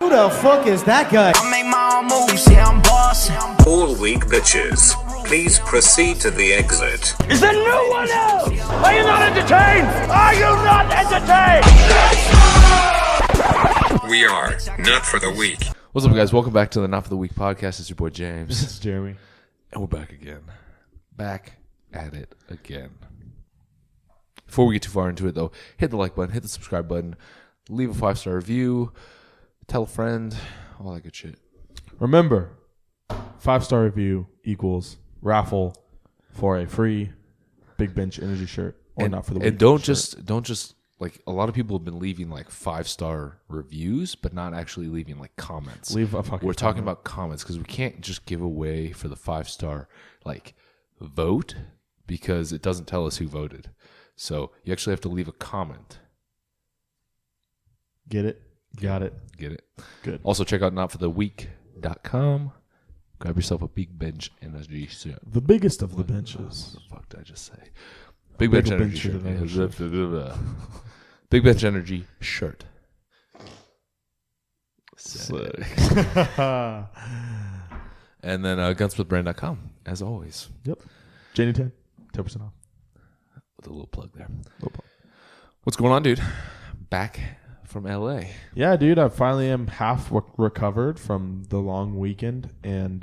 Who the fuck is that guy? I make my own moves, yeah, I'm bossing. All weak bitches, please proceed to the exit. Is there no one else? Are you not entertained? Are you not entertained? We are not for the weak. What's up, guys? Welcome back to the Not for the Week podcast. It's your boy James. This is Jeremy. And we're back again. Back at it again. Before we get too far into it, though, hit the like button, hit the subscribe button, leave a 5-star review, tell a friend, all that good shit. Remember, 5-star review equals raffle for a free Big Bench Energy shirt. Or And, not for the week. and don't just like, a lot of people have been leaving like 5-star reviews, but not actually leaving like comments. Leave a fucking We're talking comment. about comments because we can't just give away for the 5-star like vote because it doesn't tell us who voted. So you actually have to leave a comment. Get it? Got it. Get it? Good. Also, check out notfortheweek.com. Grab yourself a Big Bench Energy shirt. The biggest of the benches. What the fuck did I just say? Big Bench Energy shirt. Big Bench Energy shirt. Sick. And then gunsmithbrand.com, as always. Yep. Janie 10. 10% off. With a little plug there. What's going on, dude? Back from LA. Yeah, dude. I finally am half recovered from the long weekend and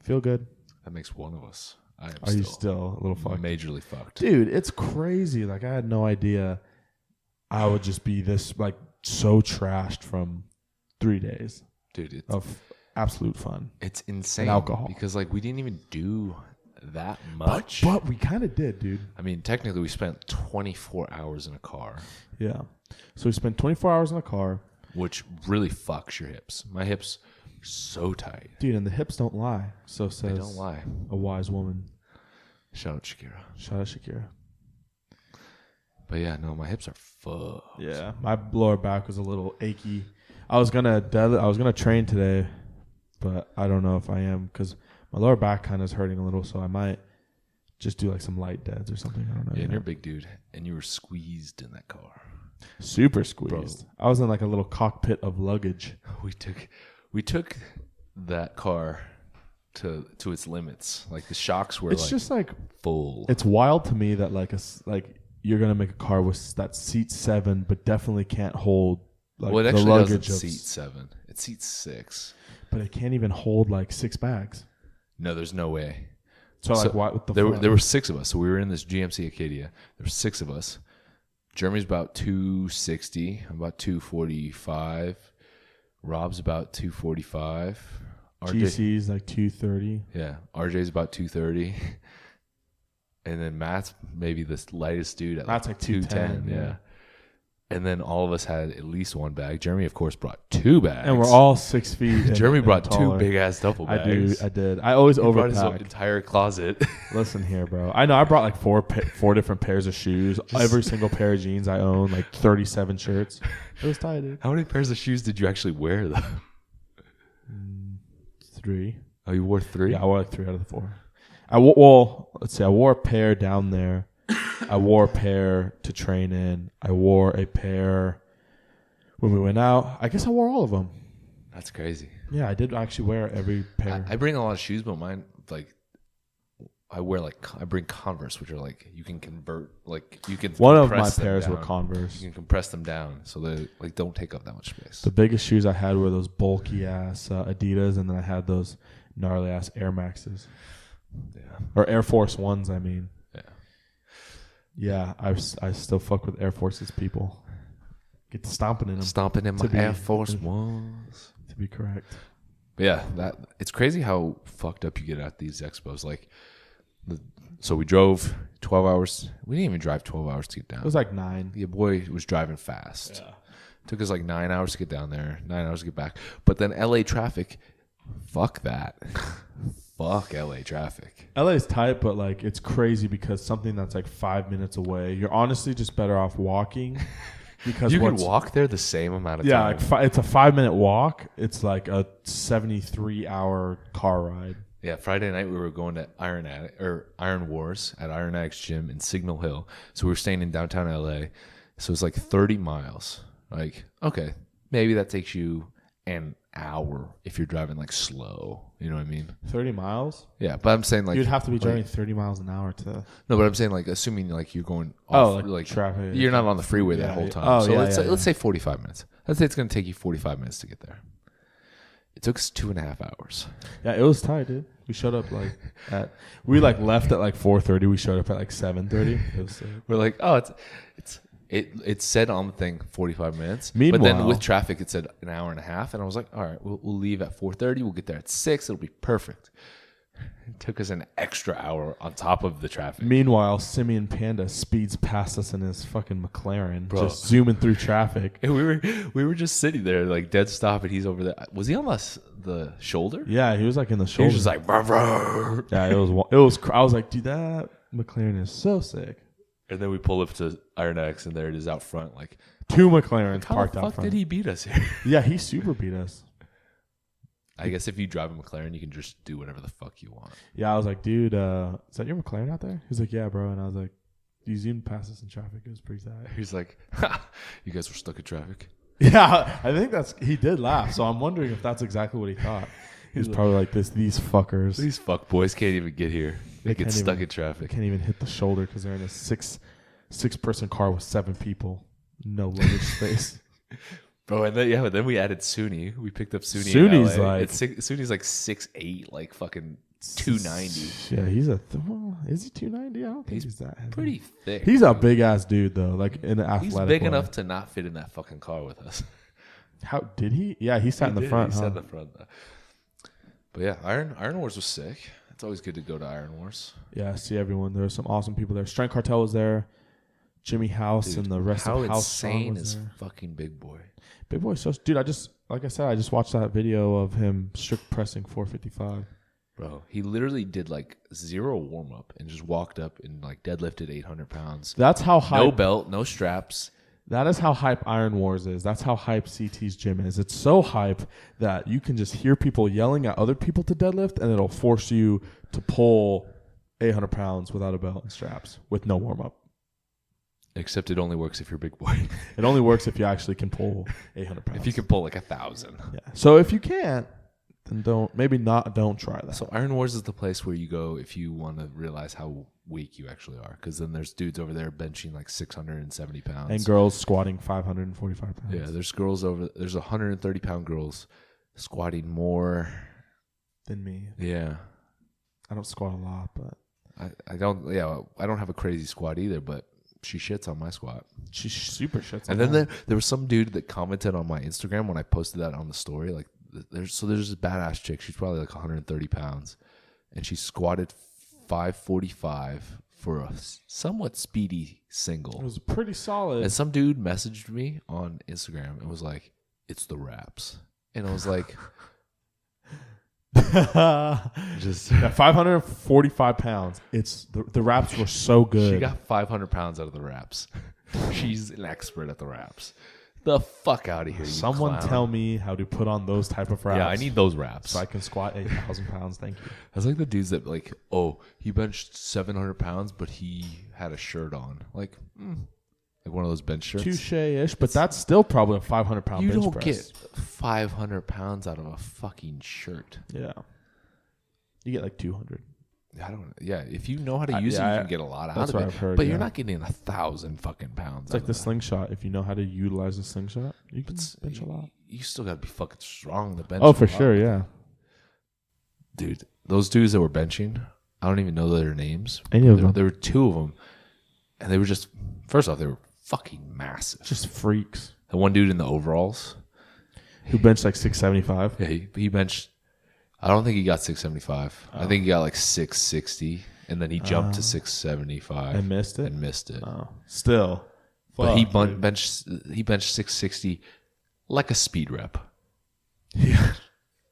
feel good. That makes one of us. Are you still a little fucked? Majorly fucked. Dude, it's crazy. Like, I had no idea I would just be this, like, so trashed from 3 days Dude, of absolute fun. it's insane. And alcohol. Because, like, we didn't even do that much. But we kind of did, dude. I mean, technically, we spent 24 hours in a car, Yeah. So we spent 24 hours in a car. which really fucks your hips. My hips are so tight. Dude, and the hips don't lie. So says They don't lie. a wise woman. Shout out Shakira. Shout out Shakira. But yeah, no, my hips are fucked. Yeah. My lower back was a little achy. I was gonna train today, but I don't know if I am because my lower back kind of is hurting a little, so I might just do like some light deads or something. I don't know. Yeah, and you're a big dude, and you were squeezed in that car. Super squeezed. I was in like a little cockpit of luggage. We took that car to its limits. Like the shocks were It's just like full. it's wild to me that like you're gonna make a car with that seats 7, but definitely can't hold like well, it the actually luggage doesn't seat 7. It seats 6. but it can't even hold like 6 bags. No, there's no way. So like why? What the there fuck? were 6 of us. So we were in this GMC Acadia. There were 6 of us. Jeremy's about 260. I'm about 245. Rob's about 245. GC's like 230. Yeah, RJ's about 230. And then Matt's maybe the lightest dude at Matt's like 210, yeah. And then all of us had at least one bag. Jeremy, of course, brought 2 bags. And we're all 6 feet. Jeremy brought 2 taller. big ass duffel bags. I did. I always He brought his overpack. entire closet. Listen here, bro. I know I brought like 4 different pairs of shoes. Every single pair of jeans I own, like 37 shirts. It was tight, dude. How many pairs of shoes did you actually wear, though? 3. Oh, you wore 3? Yeah, I wore like 3 out of the 4. Let's see. I wore a pair down there. I wore a pair to train in. I wore a pair when we went out. I guess I wore all of them. That's crazy. Yeah, I did actually wear every pair. I bring a lot of shoes, but mine, like, I bring Converse, which are like, you can convert, like, you can One of my compress them pairs were down. Converse. You can compress them down so they, like, don't take up that much space. The biggest shoes I had were those bulky ass Adidas, and then I had those gnarly ass Air Maxes. Yeah. Or Air Force Ones, I mean. Yeah. Yeah, I still fuck with Air Forces people. Get to stomping in them. Stomping in my Air Force Ones. To be correct. But yeah, it's crazy how fucked up you get at these expos. Like, so we drove 12 hours. We didn't even drive 12 hours to get down. It was like 9. Your boy was driving fast. Yeah. Took us like 9 hours to get down there, 9 hours to get back. But then LA traffic, fuck that. Fuck LA traffic. LA is tight, but like it's crazy because something that's like 5 minutes away, you're honestly just better off walking. Because you can walk there the same amount of time. Yeah, like it's a 5-minute walk. It's like a 73-hour car ride. Yeah, Friday night we were going to Iron Wars at Iron Addicts Gym in Signal Hill. So we were staying in downtown LA. So it's like 30 miles. Like, okay, maybe that takes you an hour if you're driving like slow. You know what I mean? 30 miles? Yeah, but I'm saying like You'd have to be driving 30 miles an hour to. No, but I'm saying like assuming like you're going off, like traffic. You're not on the freeway that whole time. Oh, so yeah, let's say 45 minutes. Let's say it's going to take you 45 minutes to get there. It took us 2.5 hours. Yeah, it was tight, dude. We showed up we left at like 4:30. We showed up at like 7:30. It was sick. We're like, oh, it said on the thing 45 minutes. Meanwhile, but then with traffic, it said an hour and a half. And I was like, all right, we'll leave at 4:30. We'll get there at 6. It'll be perfect. It took us an extra hour on top of the traffic. Meanwhile, Simeon Panda speeds past us in his fucking McLaren, just zooming through traffic. And we were just sitting there, like dead stop, and he's over there. Was he on the shoulder? Yeah, he was like in the He shoulder. was just like, brr, brr. Yeah, it was. I was like, dude, that McLaren is so sick. And then we pull up to Iron X, and there it is out front. Like 2 McLarens how parked the out fuck front. did he beat us here? Yeah, he super beat us. I guess if you drive a McLaren, you can just do whatever the fuck you want. Yeah, I was like, dude, is that your McLaren out there? He's like, yeah, bro. And I was like, you zoomed past us in traffic. It was pretty sad. He's like, ha, you guys were stuck in traffic. Yeah, I think he did laugh. So I'm wondering if that's exactly what he thought. He's probably like these fuckers. These fuck boys can't even get here. They get stuck in traffic. Can't even hit the shoulder because they're in a six-person car with 7 people. No luggage space. Bro, and then we added Suni. We picked up Suni. Suni's in LA. like Suni's like 6'8", like fucking 290. Yeah, he's is he 290? I don't think he's that heavy. Pretty thick. He's a big ass dude though, like in an athletic. He's big way. enough to not fit in that fucking car with us. How did he? Yeah, he sat in the front. He sat in the front. But yeah, Iron Wars was sick. It's always good to go to Iron Wars. Yeah, see everyone. There were some awesome people there. Strength Cartel was there. Jimmy House and the rest of House. How insane is there. fucking Big Boy? Big Boy, so dude. I just watched that video of him strict pressing 455. Bro, he literally did like 0 warm up and just walked up and like deadlifted 800 pounds. That's how hype. No belt, no straps. That is how hype Iron Wars is. That's how hype CT's gym is. It's so hype that you can just hear people yelling at other people to deadlift, and it'll force you to pull 800 pounds without a belt and straps with no warm up. Except it only works if you're Big Boy. It only works if you actually can pull 800 pounds. If you can pull like 1,000. Yeah. So if you can't, then don't try that. So Iron Wars is the place where you go if you want to realize how weak you actually are. Because then there's dudes over there benching like 670 pounds. And girls squatting 545 pounds. Yeah, there's 130-pound girls squatting more than me. Yeah. I don't squat a lot, but I don't have a crazy squat either, but she shits on my squat. She super shits on And then there was some dude that commented on my Instagram when I posted that on the story. Like, there's this badass chick. She's probably like 130 pounds, and she squatted 545 for a somewhat speedy single. It was pretty solid. And some dude messaged me on Instagram and was like, "It's the wraps," and I was like, just 545 pounds. It's the wraps were so good. She got 500 pounds out of the wraps. She's an expert at the wraps. The fuck out of here, you Someone clown. tell me how to put on those type of wraps. Yeah, I need those wraps. so I can squat 8,000 pounds. Thank you. That's like the dudes that like, oh, he benched 700 pounds, but he had a shirt on. Like one of those bench shirts. Touche-ish, but that's still probably a 500 pound You bench don't press. get 500 pounds out of a fucking shirt. Yeah. You get like 200. I don't. Yeah, if you know how to use it, you can get a lot out that's of what it. I've heard, but yeah. you're not getting 1,000 fucking pounds. It's like the slingshot. If you know how to utilize the slingshot, you can bench a lot. You still got to be fucking strong to bench. Oh, a for lot. sure, yeah. Dude, those dudes that were benching, I don't even know their names. Any of them. There were 2 of them, and they were just. First off, they were fucking massive. Just freaks. The one dude in the overalls, Who benched like 675. yeah, he benched. I don't think he got 675. I think he got like 660, and then he jumped to 675 And missed it? And missed it. Oh. Still. But he Fuck, dude. benched 660 like a speed rep. Yeah.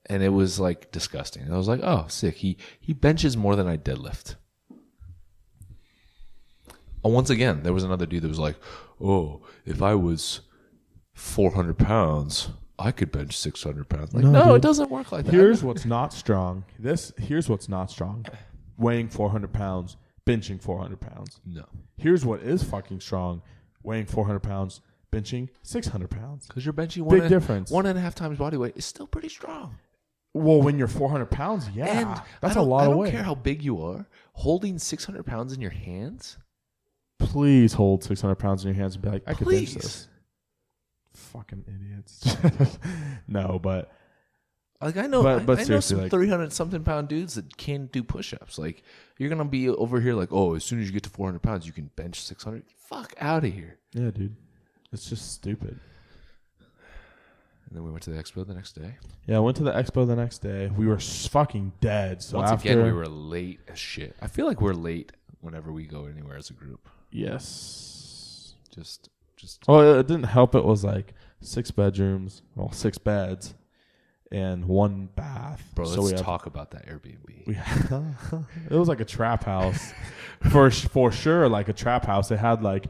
And it was like disgusting. And I was like, oh, sick. He benches more than I deadlift. And once again, there was another dude that was like, oh, if I was 400 pounds, I could bench 600 pounds. Like, no, dude. it doesn't work like that. Here's what's not strong. Here's what's not strong. Weighing 400 pounds, benching 400 pounds. No. Here's what is fucking strong. Weighing 400 pounds, benching 600 pounds. Because you're benching Big difference. 1.5 times body weight is still pretty strong. Well, when you're 400 pounds, yeah, that's a lot of weight. I don't care how big you are. Holding 600 pounds in your hands. Please hold 600 pounds in your hands and be like, I could bench Please. this. Fucking idiots. No, but like I know, but I know seriously, some like, 300-something pound dudes that can do push-ups. Like you're gonna be over here like, oh, as soon as you get to 400 pounds, you can bench 600. Fuck out of here. yeah, dude, it's just stupid. And then we went to the expo the next day. Yeah, I went to the expo the next day. We were fucking dead. So Once after, again, we were late as shit. I feel like we're late whenever we go anywhere as a group. Yes. Just. Well, it didn't help. It was like 6 bedrooms, 6 beds, and 1 bath. Bro, so let's talk about that Airbnb. It was like a trap house, for sure. Like a trap house. It had like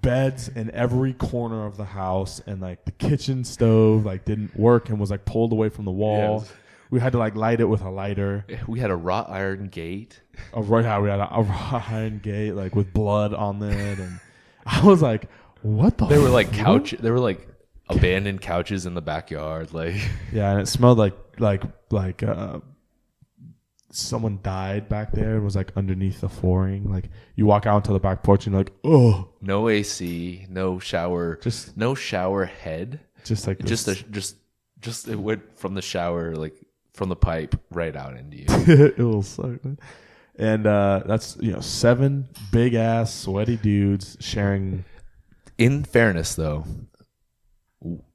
beds in every corner of the house, and like the kitchen stove like didn't work and was like pulled away from the wall. Yeah, we had to like light it with a lighter. We had a wrought iron gate. We had a wrought iron gate like with blood on it, and I was like, "What the?" They were like couch. They were like abandoned couches in the backyard. Like yeah, and it smelled like someone died back there and was like underneath the flooring. Like you walk out onto the back porch and you're like, oh, no AC, no shower, no shower head. Just like just it went from the shower, like from the pipe right out into you. It will suck, man. And that's 7 big ass sweaty dudes sharing. In fairness, though,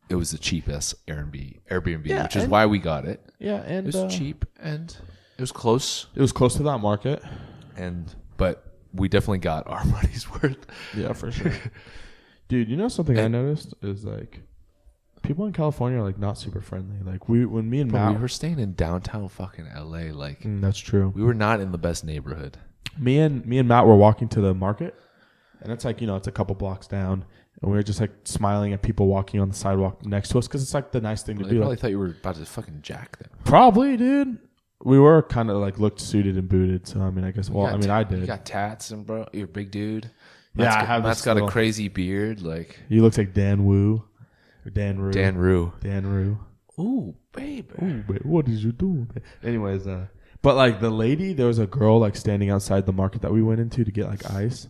it was the cheapest Airbnb, Yeah, which is why we got it. Yeah, and it was cheap and it was close. It was close to that market, but we definitely got our money's worth. Yeah, for sure. Dude, something I noticed is like people in California are like not super friendly. Like when me and Matt, we were staying in downtown fucking LA. Like that's true. We were not in the best neighborhood. Me and Matt were walking to the market, and it's like it's a couple blocks down, and we were just like smiling at people walking on the sidewalk next to us because it's like the nice thing to do. They probably like, thought you were about to fucking jack them. Probably, dude. We were kind of like looked suited and booted, so I mean, I guess. Well, I did. You got tats, and bro, you're a big dude. I have. Matt's got a crazy beard. Like he looks like Dan Wu, or Dan Rue. Dan Rue. Ooh, baby. What did you do? Anyways, but like the lady, there was a girl like standing outside the market that we went into to get like ice,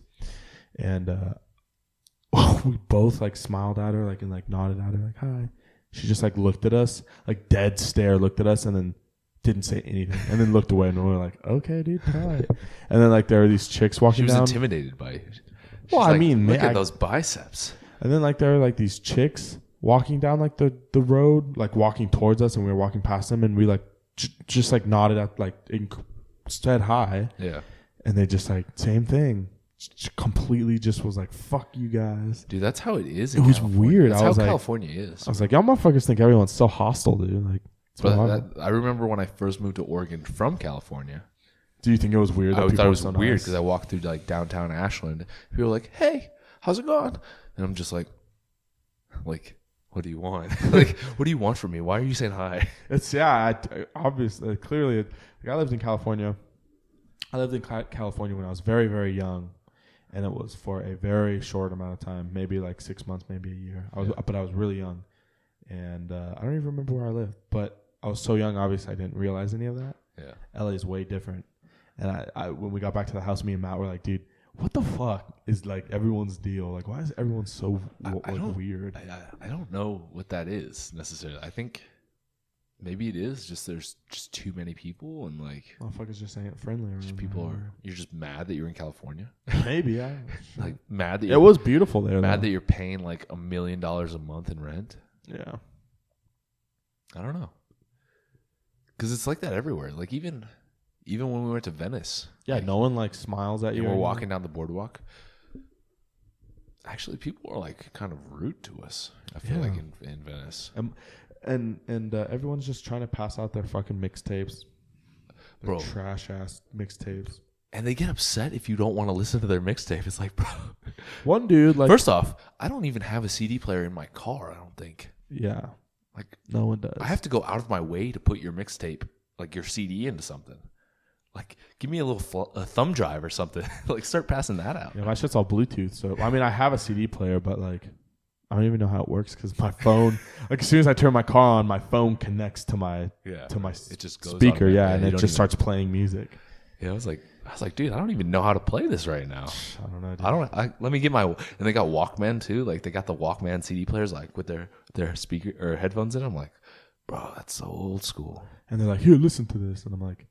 and we both like smiled at her, like and like nodded at her, like hi. She just like looked at us, like dead stare, looked at us, and then didn't say anything, and then looked away, and we were like, okay, dude, hi. And then like there were these chicks walking down. She was intimidated by you. Well, I mean, look at those biceps. And then like there were like these chicks walking down like the road, like walking towards us, and we were walking past them, and we like just like nodded at like said hi. Yeah. And they just like same thing. Completely just was like, fuck you guys. Dude, that's how it is. It was weird. That's how California is. I was like, y'all motherfuckers think everyone's so hostile, dude. Like, but I remember when I first moved to Oregon from California. Do you think it was weird? I thought it was weird because I walked through like downtown Ashland. People were like, "Hey, how's it going?" And I'm just like, what do you want? Like, what do you want from me? Why are you saying hi? It's obviously, clearly. Like, I lived in California. I lived in California when I was very, very young, and it was for a very short amount of time, maybe like 6 months, maybe a year. But I was really young, and I don't even remember where I lived. But I was so young, obviously, I didn't realize any of that. Yeah, LA is way different. And I when we got back to the house, me and Matt were like, dude, what the fuck is like everyone's deal? Like, why is everyone so weird? I don't know what that is necessarily. I think maybe it is just there's just too many people and like motherfuckers just ain't friendly. Just people are. You're just mad that you're in California. Maybe yeah. Like mad that it was beautiful there. Mad though. that you're paying like $1 million a month in rent. Yeah. I don't know. Because it's like that everywhere. Like even when we went to Venice. Yeah, like, no one like smiles at you. We're walking down the boardwalk. Actually, people are like kind of rude to us. I feel like in Venice. And everyone's just trying to pass out their fucking mixtapes. Bro. Trash ass mixtapes. And they get upset if you don't want to listen to their mixtape. It's like, bro. One dude like first off, I don't even have a CD player in my car, I don't think. Yeah. Like no one does. I have to go out of my way to put your mixtape, like your CD into something. Like, give me a thumb drive or something. Like, start passing that out. Yeah, my shit's all Bluetooth. So, I mean, I have a CD player, but like, I don't even know how it works because my phone, like as soon as I turn my car on, my phone connects to my it just goes speaker, and you it just starts playing music. Yeah, I was like, dude, I don't even know how to play this right now. I don't know. Dude. Let me get and they got Walkman too. Like they got the Walkman CD players, like with their speaker or headphones in. I'm like, bro, that's so old school. And they're like, here, listen to this, and I'm like,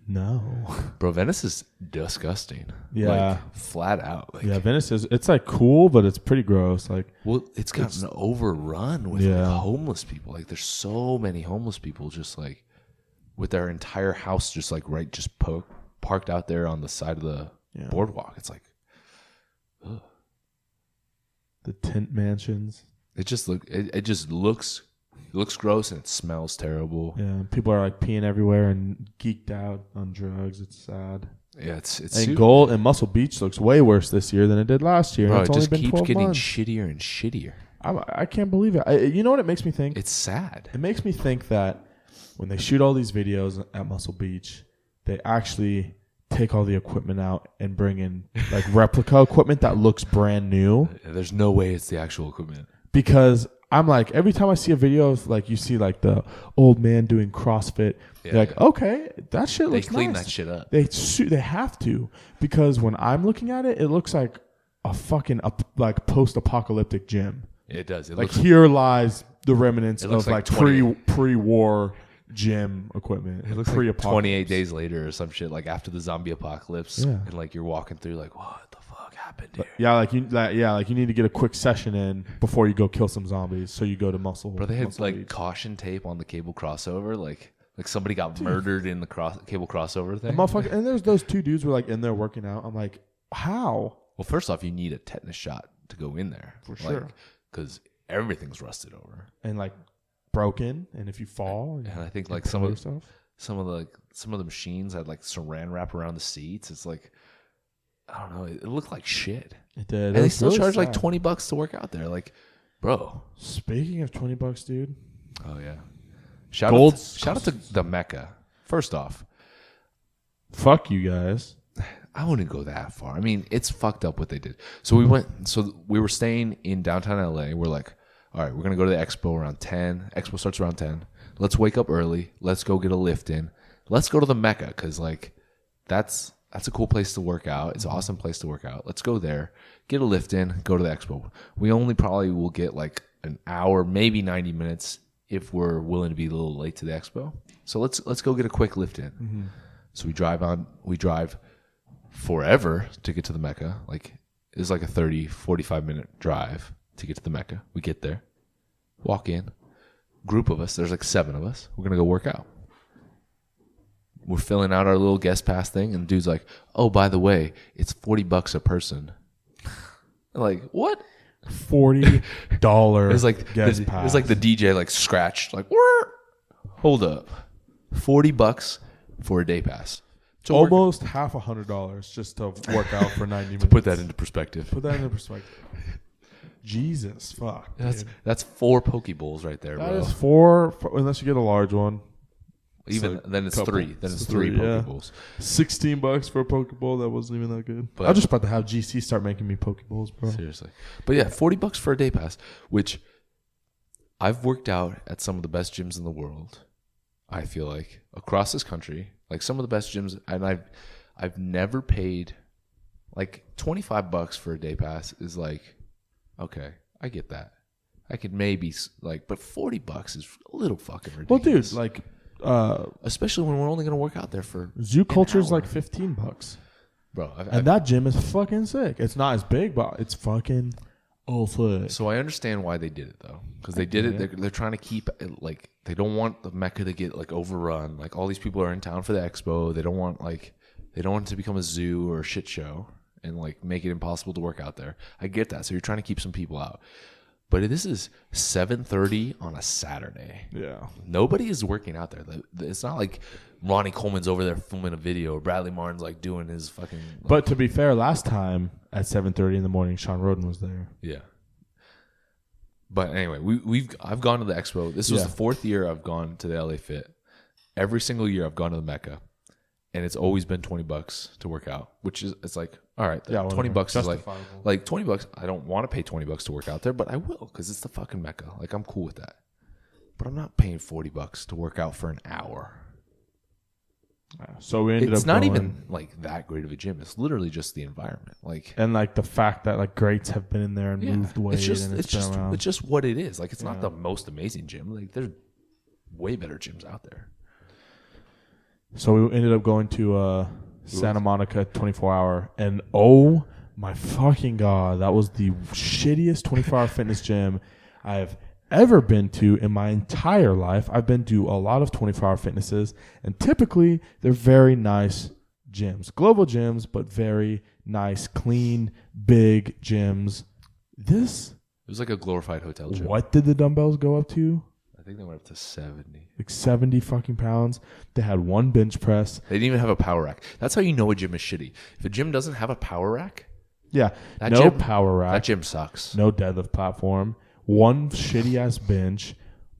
no, bro, Venice is disgusting. Yeah, like, flat out. Like, yeah, Venice is. It's like cool, but it's pretty gross. Like, well, it's gotten overrun with like, homeless people. Like, there's so many homeless people just like with their entire house just like just parked out there on the side of the boardwalk. It's like, ugh. The tent mansions. It just looks gross and it smells terrible. Yeah, people are like peeing everywhere and geeked out on drugs. It's sad. Yeah, it's and Gold and Muscle Beach looks way worse this year than it did last year. Bro, it's it only just been keeps 12 getting months. shittier and shittier. I can't believe it. You know what it makes me think? It's sad. It makes me think that when they shoot all these videos at Muscle Beach, they actually take all the equipment out and bring in like replica equipment that looks brand new. There's no way it's the actual equipment. Because I'm like, every time I see a video of like, you see like the old man doing CrossFit, you're like, okay, that shit looks nice. They clean that shit up. They have to, because when I'm looking at it, it looks like a fucking like post-apocalyptic gym. It does. It like looks here lies the remnants of like pre-war gym equipment. It looks like 28 days later or some shit, like after the zombie apocalypse, and like you're walking through like, what the fuck happened here? Yeah, like you need to get a quick session in before you go kill some zombies. So you go to Muscle. Bro, they had Muscle like Beach. caution tape on the cable crossover, like somebody got murdered in the cable crossover thing. And there's those two dudes were like in there working out. I'm like, how? Well, first off, you need a tetanus shot to go in there For sure, because everything's rusted over and like broken. And if you fall, and I think like some of the machines had like saran wrap around the seats. It's like, I don't know. It looked like shit. It did. And they still charge like $20 to work out there. Like, bro. Speaking of $20, dude. Oh yeah. Shout out to the Mecca. First off, fuck you guys. I wouldn't go that far. I mean, it's fucked up what they did. So we were staying in downtown LA. We're like, all right, we're going to go to the expo around 10. Expo starts around 10. Let's wake up early. Let's go get a lift in. Let's go to the Mecca because, like, that's a cool place to work out. It's an awesome place to work out. Let's go there, get a lift in, go to the expo. We only probably will get, like, an hour, maybe 90 minutes if we're willing to be a little late to the expo. So let's go get a quick lift in. Mm-hmm. So we drive forever to get to the Mecca. Like, it's like a 30, 45-minute drive to get to the Mecca. We get there, walk in, group of us. There's like 7 of us. We're going to go work out. We're filling out our little guest pass thing, and the dude's like, oh, by the way, it's $40 a person. I'm like, what? $40 it's like guest pass. It's like the DJ like scratched, like, hold up. $40 for a day pass. Almost half $100 just to work out for 90 minutes. Put that into perspective. Jesus, fuck. That's 4 Poke Bowls right there, bro. That is 4, unless you get a large one. Even like then, it's couple. 3. Then it's 3 Poke Bowls. $16 for a Poke Bowl. That wasn't even that good. But I'm just about to have GC start making me Poke Bowls, bro. Seriously. But yeah, $40 for a day pass, which I've worked out at some of the best gyms in the world. I feel like across this country, like some of the best gyms, and I've never paid like $25 for a day pass is like, okay, I get that. I could maybe like, but $40 is a little fucking ridiculous. Well, dude, like, especially when we're only gonna work out there for Zoo Culture is like $15, bro. And that gym is fucking sick. It's not as big, but it's fucking sick. So I understand why they did it though, because they did it. They're trying to keep it, like, they don't want the Mecca to get like overrun. Like, all these people are in town for the expo. They don't want it to become a zoo or a shit show and like make it impossible to work out there. I get that. So you're trying to keep some people out. But this is 7:30 on a Saturday. Yeah. Nobody is working out there. It's not like Ronnie Coleman's over there filming a video or Bradley Martin's like doing his fucking. Like, but to be fair, last time at 7:30 in the morning, Sean Roden was there. Yeah. But anyway, I've gone to the expo. This was the 4th year I've gone to the LA Fit. Every single year I've gone to the Mecca, and it's always been $20 to work out, which is, it's like, all right, Yeah, $20 whatever. is Justifiable. like $20. I don't want to pay $20 to work out there, but I will because it's the fucking Mecca. Like I'm cool with that. But I'm not paying $40 to work out for an hour. So we ended It's up not going, even like that great of a gym. It's literally just the environment. Like and like the fact that like greats have been in there and moved weight and it's been around. it's just what it is. Like it's not the most amazing gym. Like there's way better gyms out there. So we ended up going to Santa Monica 24-hour, and oh my fucking God, that was the shittiest 24-hour fitness gym I've ever been to in my entire life. I've been to a lot of 24-hour fitnesses, and typically they're very nice gyms, global gyms, but very nice, clean, big gyms. This, It was like a glorified hotel gym. what did the dumbbells go up to? I think they went up to 70. Like 70 fucking pounds. They had one bench press. They didn't even have a power rack. That's how you know a gym is shitty. If a gym doesn't have a power rack, Yeah, that no gym, power rack. that gym sucks. No deadlift platform, one shitty ass bench,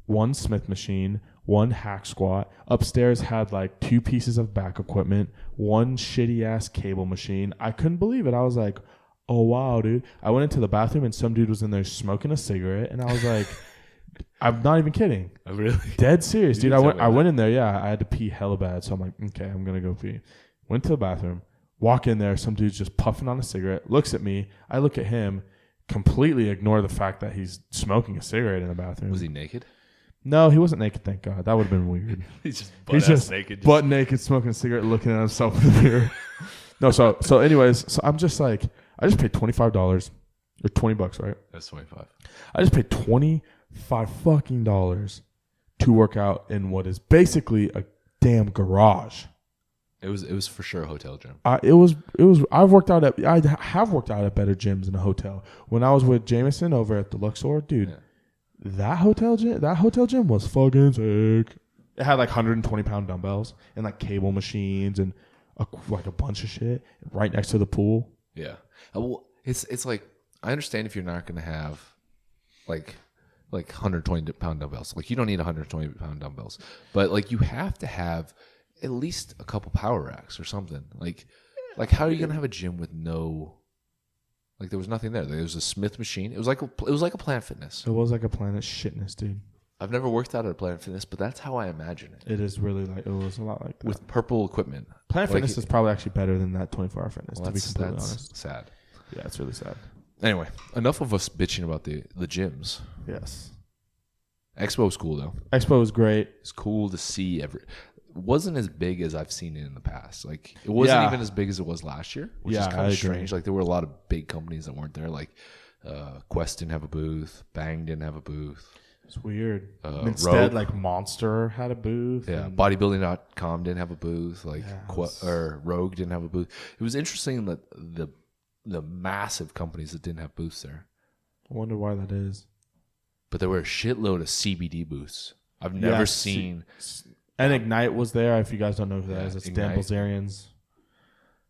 one Smith machine, one hack squat. Upstairs had like 2 pieces of back equipment, one shitty ass cable machine. I couldn't believe it. I was like, oh wow, dude. I went into the bathroom and some dude was in there smoking a cigarette, and I was like, I'm not even kidding. Oh, really? Dead serious, You dude. didn't tell me I that. went in there, yeah. I had to pee hella bad, so I'm like, okay, I'm gonna go pee. Went to the bathroom, walk in there, some dude's just puffing on a cigarette, looks at me, I look at him, completely ignore the fact that he's smoking a cigarette in the bathroom. Was he naked? No, he wasn't naked, thank God. That would have been weird. He's He's naked. butt naked, smoking a cigarette, looking at himself in the mirror. No, so anyways, so I'm just like, I just paid $25 or $20, right? That's 25. I just paid $25 fucking dollars to work out in what is basically a damn garage. It was for sure a hotel gym. It was. I have worked out at better gyms in a hotel. When I was with Jameson over at the Luxor, dude, Yeah. that hotel gym was fucking sick. It had like 120-pound dumbbells and like cable machines and like a bunch of shit right next to the pool. Yeah. Well, it's like I understand if you're not going to have like 120-pound dumbbells. Like you don't need 120-pound dumbbells, but like you have to have at least a couple power racks or something. Like how are you going to have a gym with no? Like there was nothing there. There was a Smith machine. It was like a Planet Fitness. It was like a Planet Shitness, dude. I've never worked out at a Planet Fitness, but that's how I imagine it. It is really like it was a lot like that. With purple equipment. Planet Like, Fitness is probably actually better than that 24-hour fitness, Well, to be completely that's honest. sad. Yeah, it's really sad. Anyway, enough of us bitching about the gyms. Yes. Expo was cool though. Expo was great. It's cool to see it wasn't as big as I've seen it in the past. Like it wasn't even as big as it was last year, which is Yeah, kind I of agree. strange. Like there were a lot of big companies that weren't there. Like Quest didn't have a booth, Bang didn't have a booth. It's weird. Instead, Rogue, like Monster had a booth. Yeah, and bodybuilding.com didn't have a booth. Like Yeah, or Rogue didn't have a booth. It was interesting that the massive companies that didn't have booths there. I wonder why that is. But there were a shitload of CBD booths. I've never Yeah, seen. And Ignite was there. If you guys don't know who that Yeah, is, it's Dan Ignite. Bilzerian's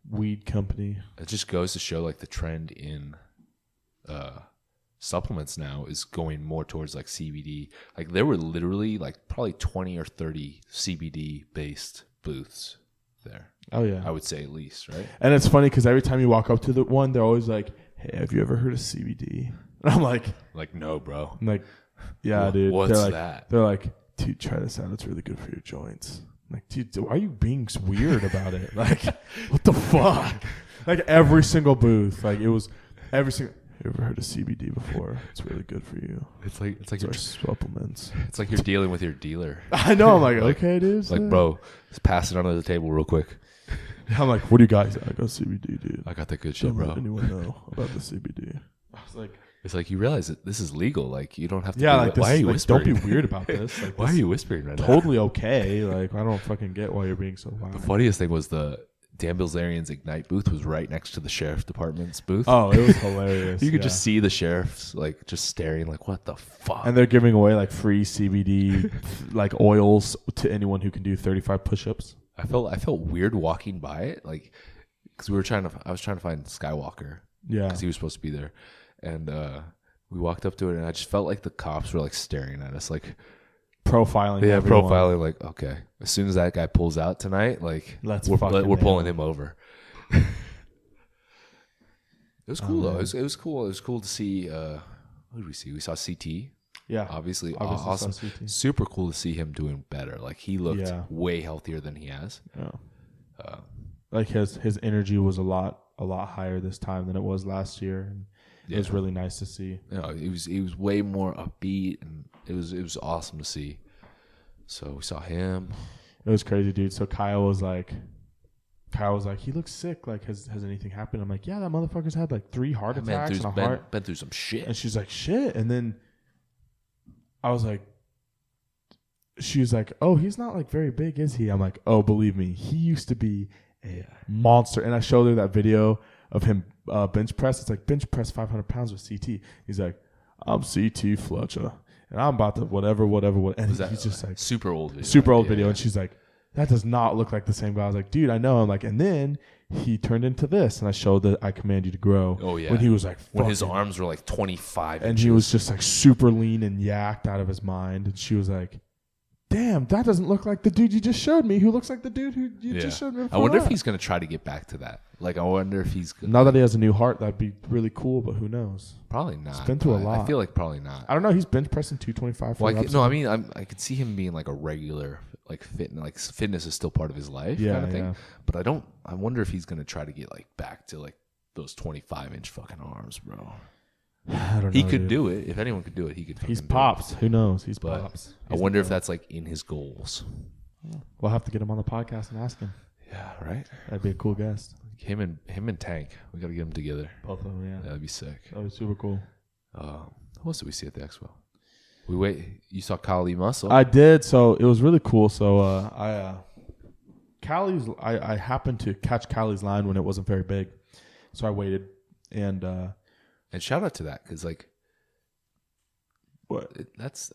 weed company. It just goes to show like the trend in supplements now is going more towards like CBD. Like there were literally like probably 20 or 30 CBD based booths there. Oh yeah. I would say at least, right? And it's funny because every time you walk up to the one, they're always like, "Hey, have you ever heard of CBD?" And I'm like, No, bro. "Yeah, dude." What's they're like, that? They're like, "Dude, try this out. It's really good for your joints." I'm like, dude, why are you being weird about it? Like, what the fuck? Like every single booth, like it was every single. You ever heard of CBD before? It's really good for you. It's like It's our supplements. it's like you're dealing with your dealer. I know. I'm like, okay, dude. It's like, bro, just pass it under the table real quick. I'm like, what do you got? He's like, I got CBD, dude. I got that good shit, Don't bro. let anyone know about the CBD. I was like, It's like you realize that this is legal. Like you don't have to. yeah, be like this, why are you like, whispering? don't be weird about this. Like, Why are this you whispering right now? totally okay? Like, I don't fucking get why you're being so The loud. funniest thing was the Dan Bilzerian's Ignite booth was right next to the sheriff department's booth. Oh, it was hilarious. You could yeah. just see the sheriffs like just staring, like, what the fuck? And they're giving away like free CBD like oils to anyone who can do 35 push-ups. I felt weird walking by it, like, because I was trying to find Skywalker Yeah. because he was supposed to be there, and we walked up to it, and I just felt like the cops were like staring at us, like Profiling. yeah, everyone. profiling, like, okay, as soon as that guy pulls out tonight, like Let's we're fucking pulling nail him over. was cool though. It was cool. It was cool to see. Who did we see? We saw CT. Yeah, obviously awesome. Super cool to see him doing better. Like he looked way healthier than he has. Yeah. Like his energy was a lot higher this time than it was last year, and it was really nice to see. He was way more upbeat, and it was awesome to see. So we saw him. It was crazy, dude. So Kyle was like, he looks sick. Like, has anything happened? I'm like, yeah, that motherfucker's had like 3 heart attacks and a heart. Been through some shit. And she's like, shit. And then I was like, she was like, oh, he's not like very big, is he? I'm like, oh, believe me, he used to be a monster. And I showed her that video of him bench press. It's like bench press 500 pounds with CT. He's like, I'm CT Fletcher. And I'm about to whatever. And he's just like super old video. And she's like, that does not look like the same guy. I was like, dude, I know. I'm like, and then he turned into this, and I showed that I command you to grow. Oh yeah. When he was like, when his arms were like 25 and he was just like super lean and yacked out of his mind. And she was like, damn, that doesn't look like the dude you just showed me, who looks like the dude who you just showed me. I wonder if he's gonna try to get back to that. Like, I wonder if he's gonna, now that he has a new heart, that'd be really cool. But who knows? Probably not. He's been through a lot. I feel like probably not. I don't know. He's bench pressing 225. I could see him being like a regular, like fitness is still part of his life kind of thing. Yeah. But I wonder if he's gonna try to get like back to like those 25-inch fucking arms, bro. I don't know. He could do it. If anyone could do it, he could. He's pops. Who knows? He's pops. I wonder if that's like in his goals. We'll have to get him on the podcast and ask him. Yeah, right. That'd be a cool guest. Him and Tank. We got to get them together. Both of them, yeah. That'd be sick. That'd be super cool. Who else did we see at the expo? You saw Kali Muscle. I did. So it was really cool. So I happened to catch Callie's line when it wasn't very big. So I waited and shout out to that, because like, what? That's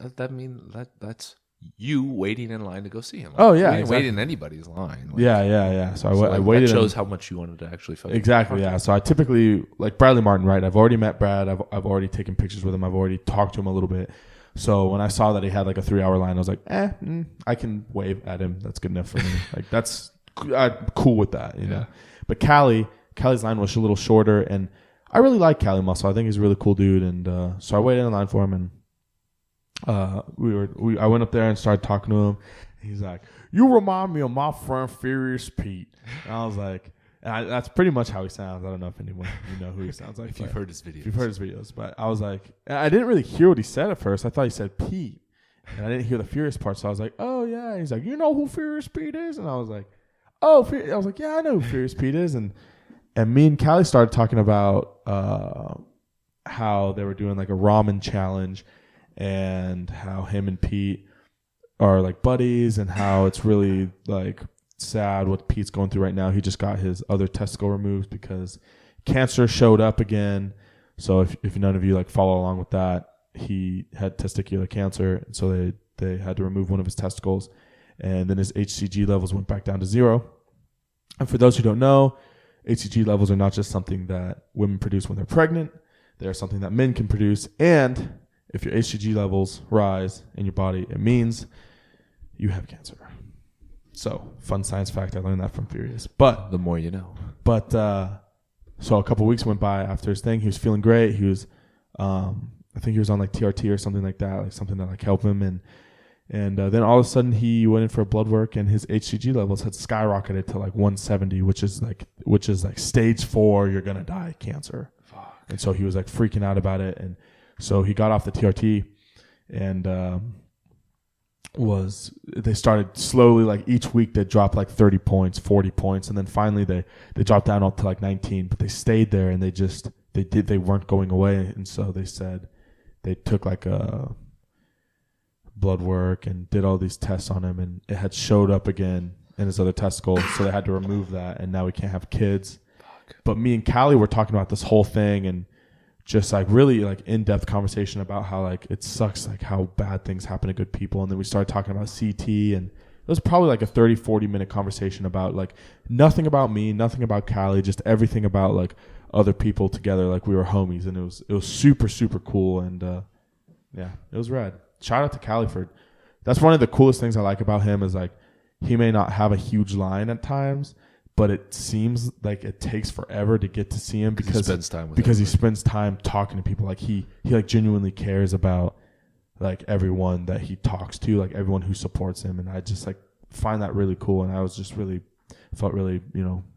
you waiting in line to go see him. Like, oh yeah, you didn't wait in anybody's line. Like, yeah. So I waited. That shows how much you wanted to actually fucking exactly. Yeah. So I typically, like Bradley Martin, right? I've already met Brad. I've already taken pictures with him. I've already talked to him a little bit. So when I saw that he had like a 3-hour line, I was like, I can wave at him. That's good enough for me. Like I'm cool with that, you know. But Callie's line was a little shorter, and I really like Cali Muscle. I think he's a really cool dude, and so I waited in line for him, and I went up there and started talking to him. He's like, "You remind me of my friend Furious Pete," and I was like, that's pretty much how he sounds. I don't know if anyone know who he sounds like. If you've heard his videos, but I was like, I didn't really hear what he said at first. I thought he said Pete, and I didn't hear the Furious part. So I was like, "Oh yeah." And he's like, "You know who Furious Pete is?" And I was like, "Oh," I was like, "Yeah, I know who Furious Pete is." And me and Callie started talking about how they were doing like a ramen challenge, and how him and Pete are like buddies, and how it's really like sad what Pete's going through right now. He just got his other testicle removed because cancer showed up again. So if none of you like follow along with that, he had testicular cancer, and so they had to remove one of his testicles, and then his HCG levels went back down to 0. And for those who don't know, HCG levels are not just something that women produce when they're pregnant. They are something that men can produce. And if your HCG levels rise in your body, it means you have cancer. So, fun science fact. I learned that from Furious. But the more you know. But so a couple of weeks went by after his thing. He was feeling great. He was, I think he was on like TRT or something like that, like something that like helped him. And then all of a sudden he went in for a blood work, and his HCG levels had skyrocketed to like 170, which is like stage 4, you're gonna die cancer. Fuck. And so he was like freaking out about it, and so he got off the TRT, and they started slowly, like each week they dropped like 30 points, 40 points, and then finally they dropped down to like 19, but they stayed there, and they weren't going away, and so they said they took like a blood work and did all these tests on him, and it had showed up again in his other testicle, so they had to remove that, and now he can't have kids. Fuck. But me and Callie were talking about this whole thing, and just like really like in-depth conversation about how like it sucks, like how bad things happen to good people. And then we started talking about CT, and it was probably like a 30-40 minute conversation about like nothing about me, nothing about Callie, just everything about like other people together, like we were homies. And it was super, super cool, and yeah, it was rad. Shout out to Callie that's one of the coolest things I like about him, is like he may not have a huge line at times, but it seems like it takes forever to get to see him because he spends time talking to people. Like he like genuinely cares about like everyone that he talks to, like everyone who supports him. And I just like find that really cool. And I was just felt really,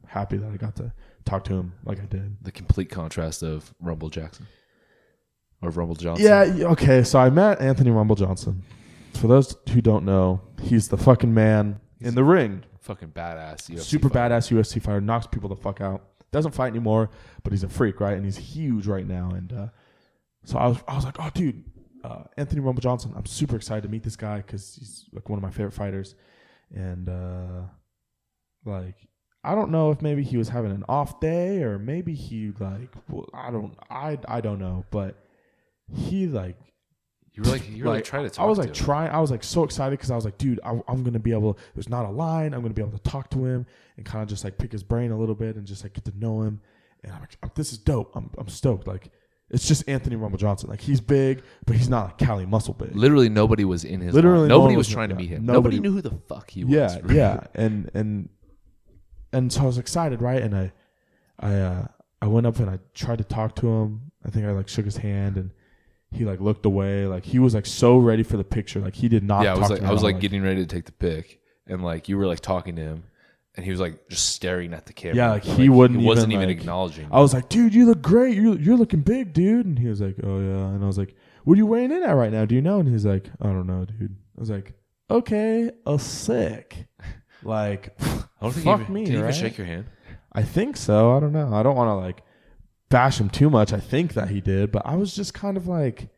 happy that I got to talk to him like I did. The complete contrast of Rumble Jackson or Rumble Johnson. Yeah. Okay. So I met Anthony Rumble Johnson. For those who don't know, he's the fucking man in the ring. Fucking badass UFC Super fighter. badass UFC fighter. Knocks people the fuck out. Doesn't fight anymore, but he's a freak, right? And he's huge right now. And so I was like, oh, dude, Anthony Rumble Johnson. I'm super excited to meet this guy because he's like one of my favorite fighters. And like, I don't know if maybe he was having an off day or maybe he like, I don't know, but he like. You were like trying to talk I was to him. I was like so excited because I was like, dude, I'm gonna be able. There's not a line. I'm gonna be able to talk to him and kind of just like pick his brain a little bit and just like get to know him. And I'm like, this is dope. I'm stoked. Like it's just Anthony Rumble Johnson. Like he's big, but he's not like Cali muscle big. Literally nobody was in his. Literally line. Nobody was trying to meet him. Nobody knew who the fuck he was. Yeah. And so I was excited, right? And I went up and I tried to talk to him. I think I like shook his hand and. He like looked away, like he was like so ready for the picture, like he did not. Yeah, talk to me I was at all. like getting ready to take the pic, and like you were like talking to him, and he was like just staring at the camera. Yeah, like he wouldn't. He wasn't even like, acknowledging. I was like, dude, you look great. You're looking big, dude. And he was like, oh yeah. And I was like, what are you weighing in at right now? Do you know? And he's like, I don't know, dude. I was like, okay, sick. Like, I don't think fuck even, me. Can you right? even shake your hand? I think so. I don't know. I don't want to like bash him too much. I think that he did, but I was just kind of like.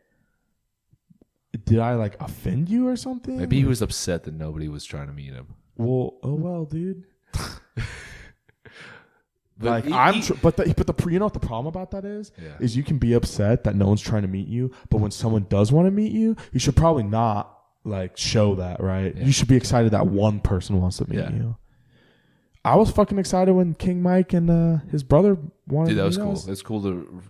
Did I like offend you or something? Maybe he was upset that nobody was trying to meet him. Well, dude. But like you know what the problem about that is? Yeah. Is you can be upset that no one's trying to meet you, but when someone does want to meet you, you should probably not like show that, right? Yeah. You should be excited that one person wants to meet you. I was fucking excited when King Mike and his brother wanted to meet us. Dude, that was cool. It's cool to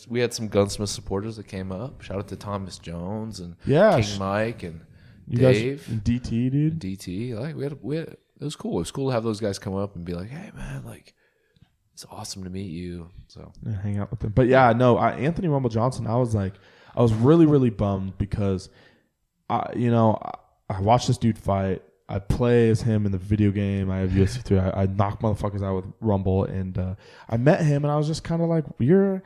we had some Gunsmith supporters that came up. Shout out to Thomas Jones and King Mike and you Dave guys, and DT, dude. and DT. Like we had it was cool. It was cool to have those guys come up and be like, "Hey man, like it's awesome to meet you." So Yeah, hang out with them. But yeah, no, Anthony Rumble Johnson, I was really, really bummed because I watched this dude fight. I play as him in the video game. I have UFC 3. I knock motherfuckers out with Rumble, and I met him, and I was just kind of like, you're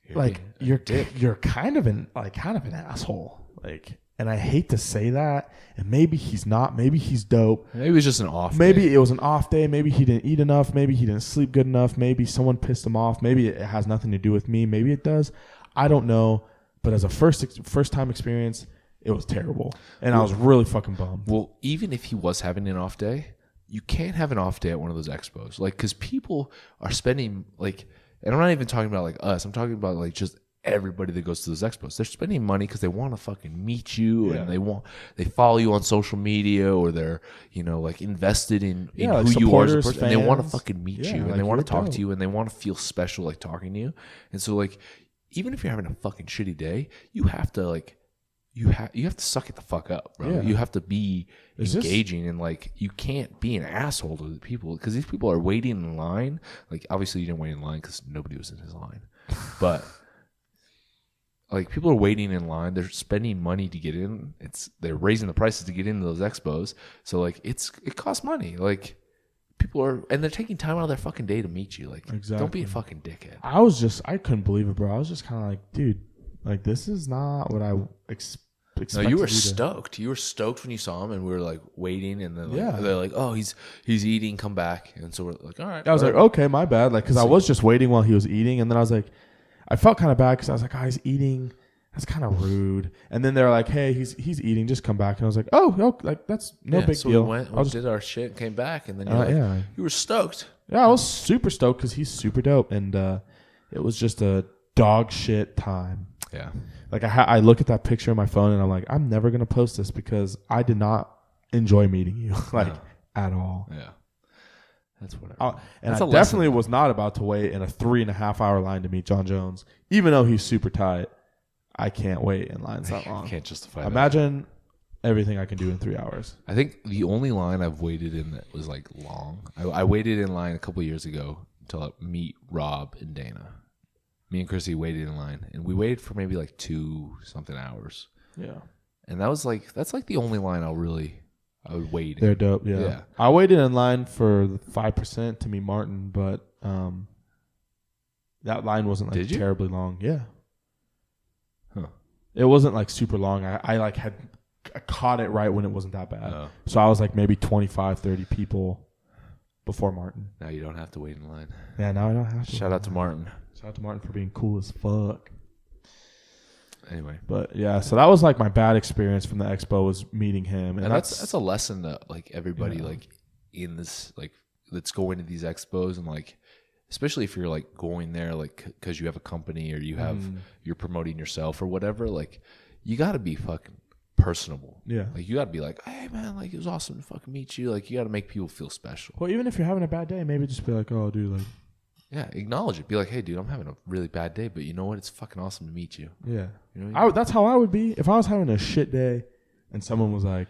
kind of an asshole, like, and I hate to say that. And maybe he's not. Maybe he's dope. maybe it was just an off. Maybe day. it was an off day. Maybe he didn't eat enough. Maybe he didn't sleep good enough. Maybe someone pissed him off. Maybe it has nothing to do with me. Maybe it does. I don't know. But as a first time experience. It was terrible, and I was really fucking bummed. Well, even if he was having an off day, you can't have an off day at one of those expos. Like, because people are spending, like, and I'm not even talking about, like, us. I'm talking about, like, just everybody that goes to those expos. They're spending money because they want to fucking meet you, and they follow you on social media, or they're, like, invested in like who you are as a person, and they want to fans. fucking meet Yeah, you, and like, they want to you're talk dope. to you, and they want to feel special, like, talking to you. And so, like, even if you're having a fucking shitty day, you have to, like, you have to suck it the fuck up, bro. Yeah. You have to be It's engaging, and like you can't be an asshole to the people because these people are waiting in line. Like obviously you didn't wait in line because nobody was in his line, but like people are waiting in line. They're spending money to get in. They're raising the prices to get into those expos. So like it costs money. Like people are, and they're taking time out of their fucking day to meet you. Like don't be a fucking dickhead. I couldn't believe it, bro. I was just kind of like, dude, like this is not what I expected. No, you were stoked. You were stoked when you saw him, and we were like waiting, and then they're like, "Oh, he's eating. Come back." And so we're like, "All right." I was like, "Okay, my bad." Like, because I was just waiting while he was eating, and then I was like, I felt kind of bad because I was like, "Oh, he's eating. That's kind of rude." And then they're like, "Hey, he's eating. Just come back." And I was like, "Oh, like that's no big so deal." We went, did our shit, came back, and then you were stoked. Yeah, I was super stoked because he's super dope, and it was just a dog shit time. Yeah. Like I look at that picture on my phone and I'm like, I'm never gonna post this because I did not enjoy meeting you at all. Yeah, that's whatever. And that's I definitely was not about to wait in a 3.5 hour line to meet John Jones, even though he's super tight. I can't wait in lines that long. Can't justify. Imagine everything I can do in 3 hours. I think the only line I've waited in that was like long. I waited in line a couple years ago to meet Rob and Dana. Me and Chrissy waited in line, and we waited for maybe like 2-something hours. Yeah. And that's like the only line I would wait in. They're dope, yeah. I waited in line for the 5% to meet Martin, but that line wasn't like terribly long. Yeah. Huh. It wasn't like super long. I caught it right when it wasn't that bad. Oh. So I was like maybe 25, 30 people before Martin. Now you don't have to wait in line. Yeah, now I don't have to. Shout out to Martin. Shout out to Martin for being cool as fuck. Anyway. But yeah, so that was like my bad experience from the expo was meeting him. And that's a lesson that like everybody like in this like that's going to these expos and like especially if you're like going there like because you have a company or you have you're promoting yourself or whatever, like you got to be fucking personable. Yeah. Like you got to be like, hey man, like it was awesome to fucking meet you. Like you got to make people feel special. Well, even if you're having a bad day, maybe just be like, oh dude, like. Yeah, acknowledge it. Be like, hey dude, I'm having a really bad day, but you know what? It's fucking awesome to meet you. Yeah. You know what I mean? That's how I would be. If I was having a shit day and someone was like,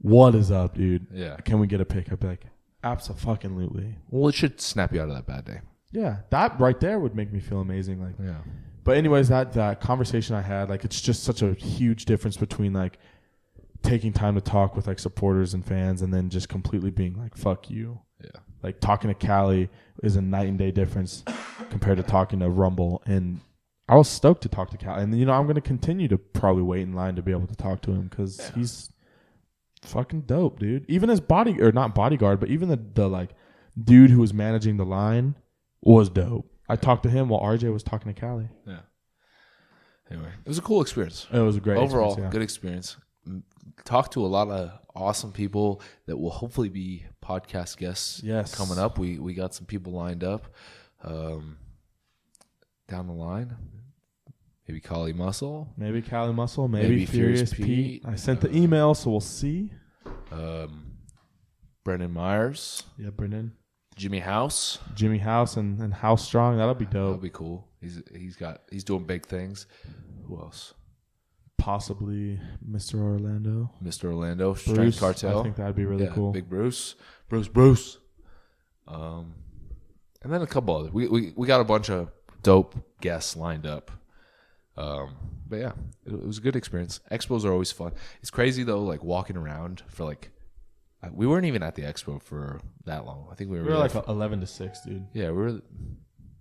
what is up, dude? Yeah. Can we get a pic? I'd be like, absolutely. Well, it should snap you out of that bad day. Yeah. That right there would make me feel amazing. Like, yeah. But anyways, that conversation I had, like, it's just such a huge difference between like taking time to talk with like supporters and fans and then just completely being like, fuck you. Yeah. Like talking to Callie is a night and day difference compared to talking to Rumble. And I was stoked to talk to Callie. And, you know, I'm going to continue to probably wait in line to be able to talk to him because he's fucking dope, dude. Even his not bodyguard, but even the like dude who was managing the line was dope. I talked to him while RJ was talking to Callie. Yeah. Anyway, it was a cool experience. It was a great overall experience, good experience. Talked to a lot of awesome people that will hopefully be podcast guests coming up. We got some people lined up down the line. Maybe Callie Muscle. Maybe Furious Pete. I sent the email, so we'll see. Brendan Myers. Yeah, Brendan. Jimmy House and House Strong. That'll be dope. That'll be cool. He's doing big things. Who else? Possibly Mr. Orlando. Strength Cartel. I think that'd be really cool. Big Bruce. And then a couple others. We got a bunch of dope guests lined up. But yeah, it was a good experience. Expos are always fun. It's crazy though, like walking around for like. We weren't even at the expo for that long. I think we were like 11 to 6, dude. Yeah, we were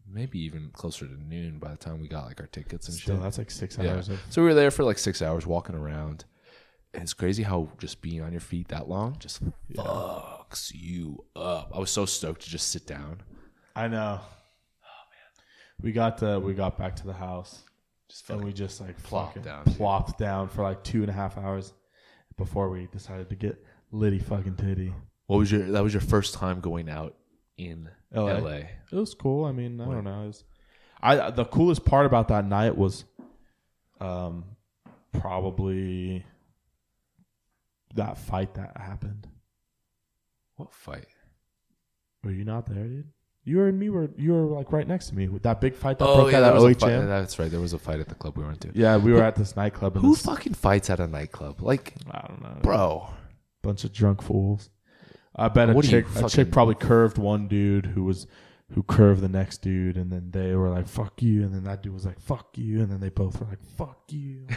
maybe even closer to noon by the time we got like our tickets and shit. That's like 6 hours. So we were there for like 6 hours walking around. And it's crazy how just being on your feet that long just fucks you up. I was so stoked to just sit down. I know. Oh man. We got back to the house and we just like plopped down for like 2.5 hours before we decided to get Liddy fucking titty. That was your first time going out in LA? It was cool. I mean, I don't know. The coolest part about that night was probably that fight that happened. What fight? Were you not there, dude? You were like right next to me with that big fight that broke out at OHM. That's right. There was a fight at the club we went to. Yeah, we were at this nightclub. Who fucking fights at a nightclub? Like, I don't know, bro. Bunch of drunk fools. I bet a chick probably curved one dude who curved the next dude, and then they were like, fuck you, and then that dude was like, fuck you, and then they both were like, fuck you.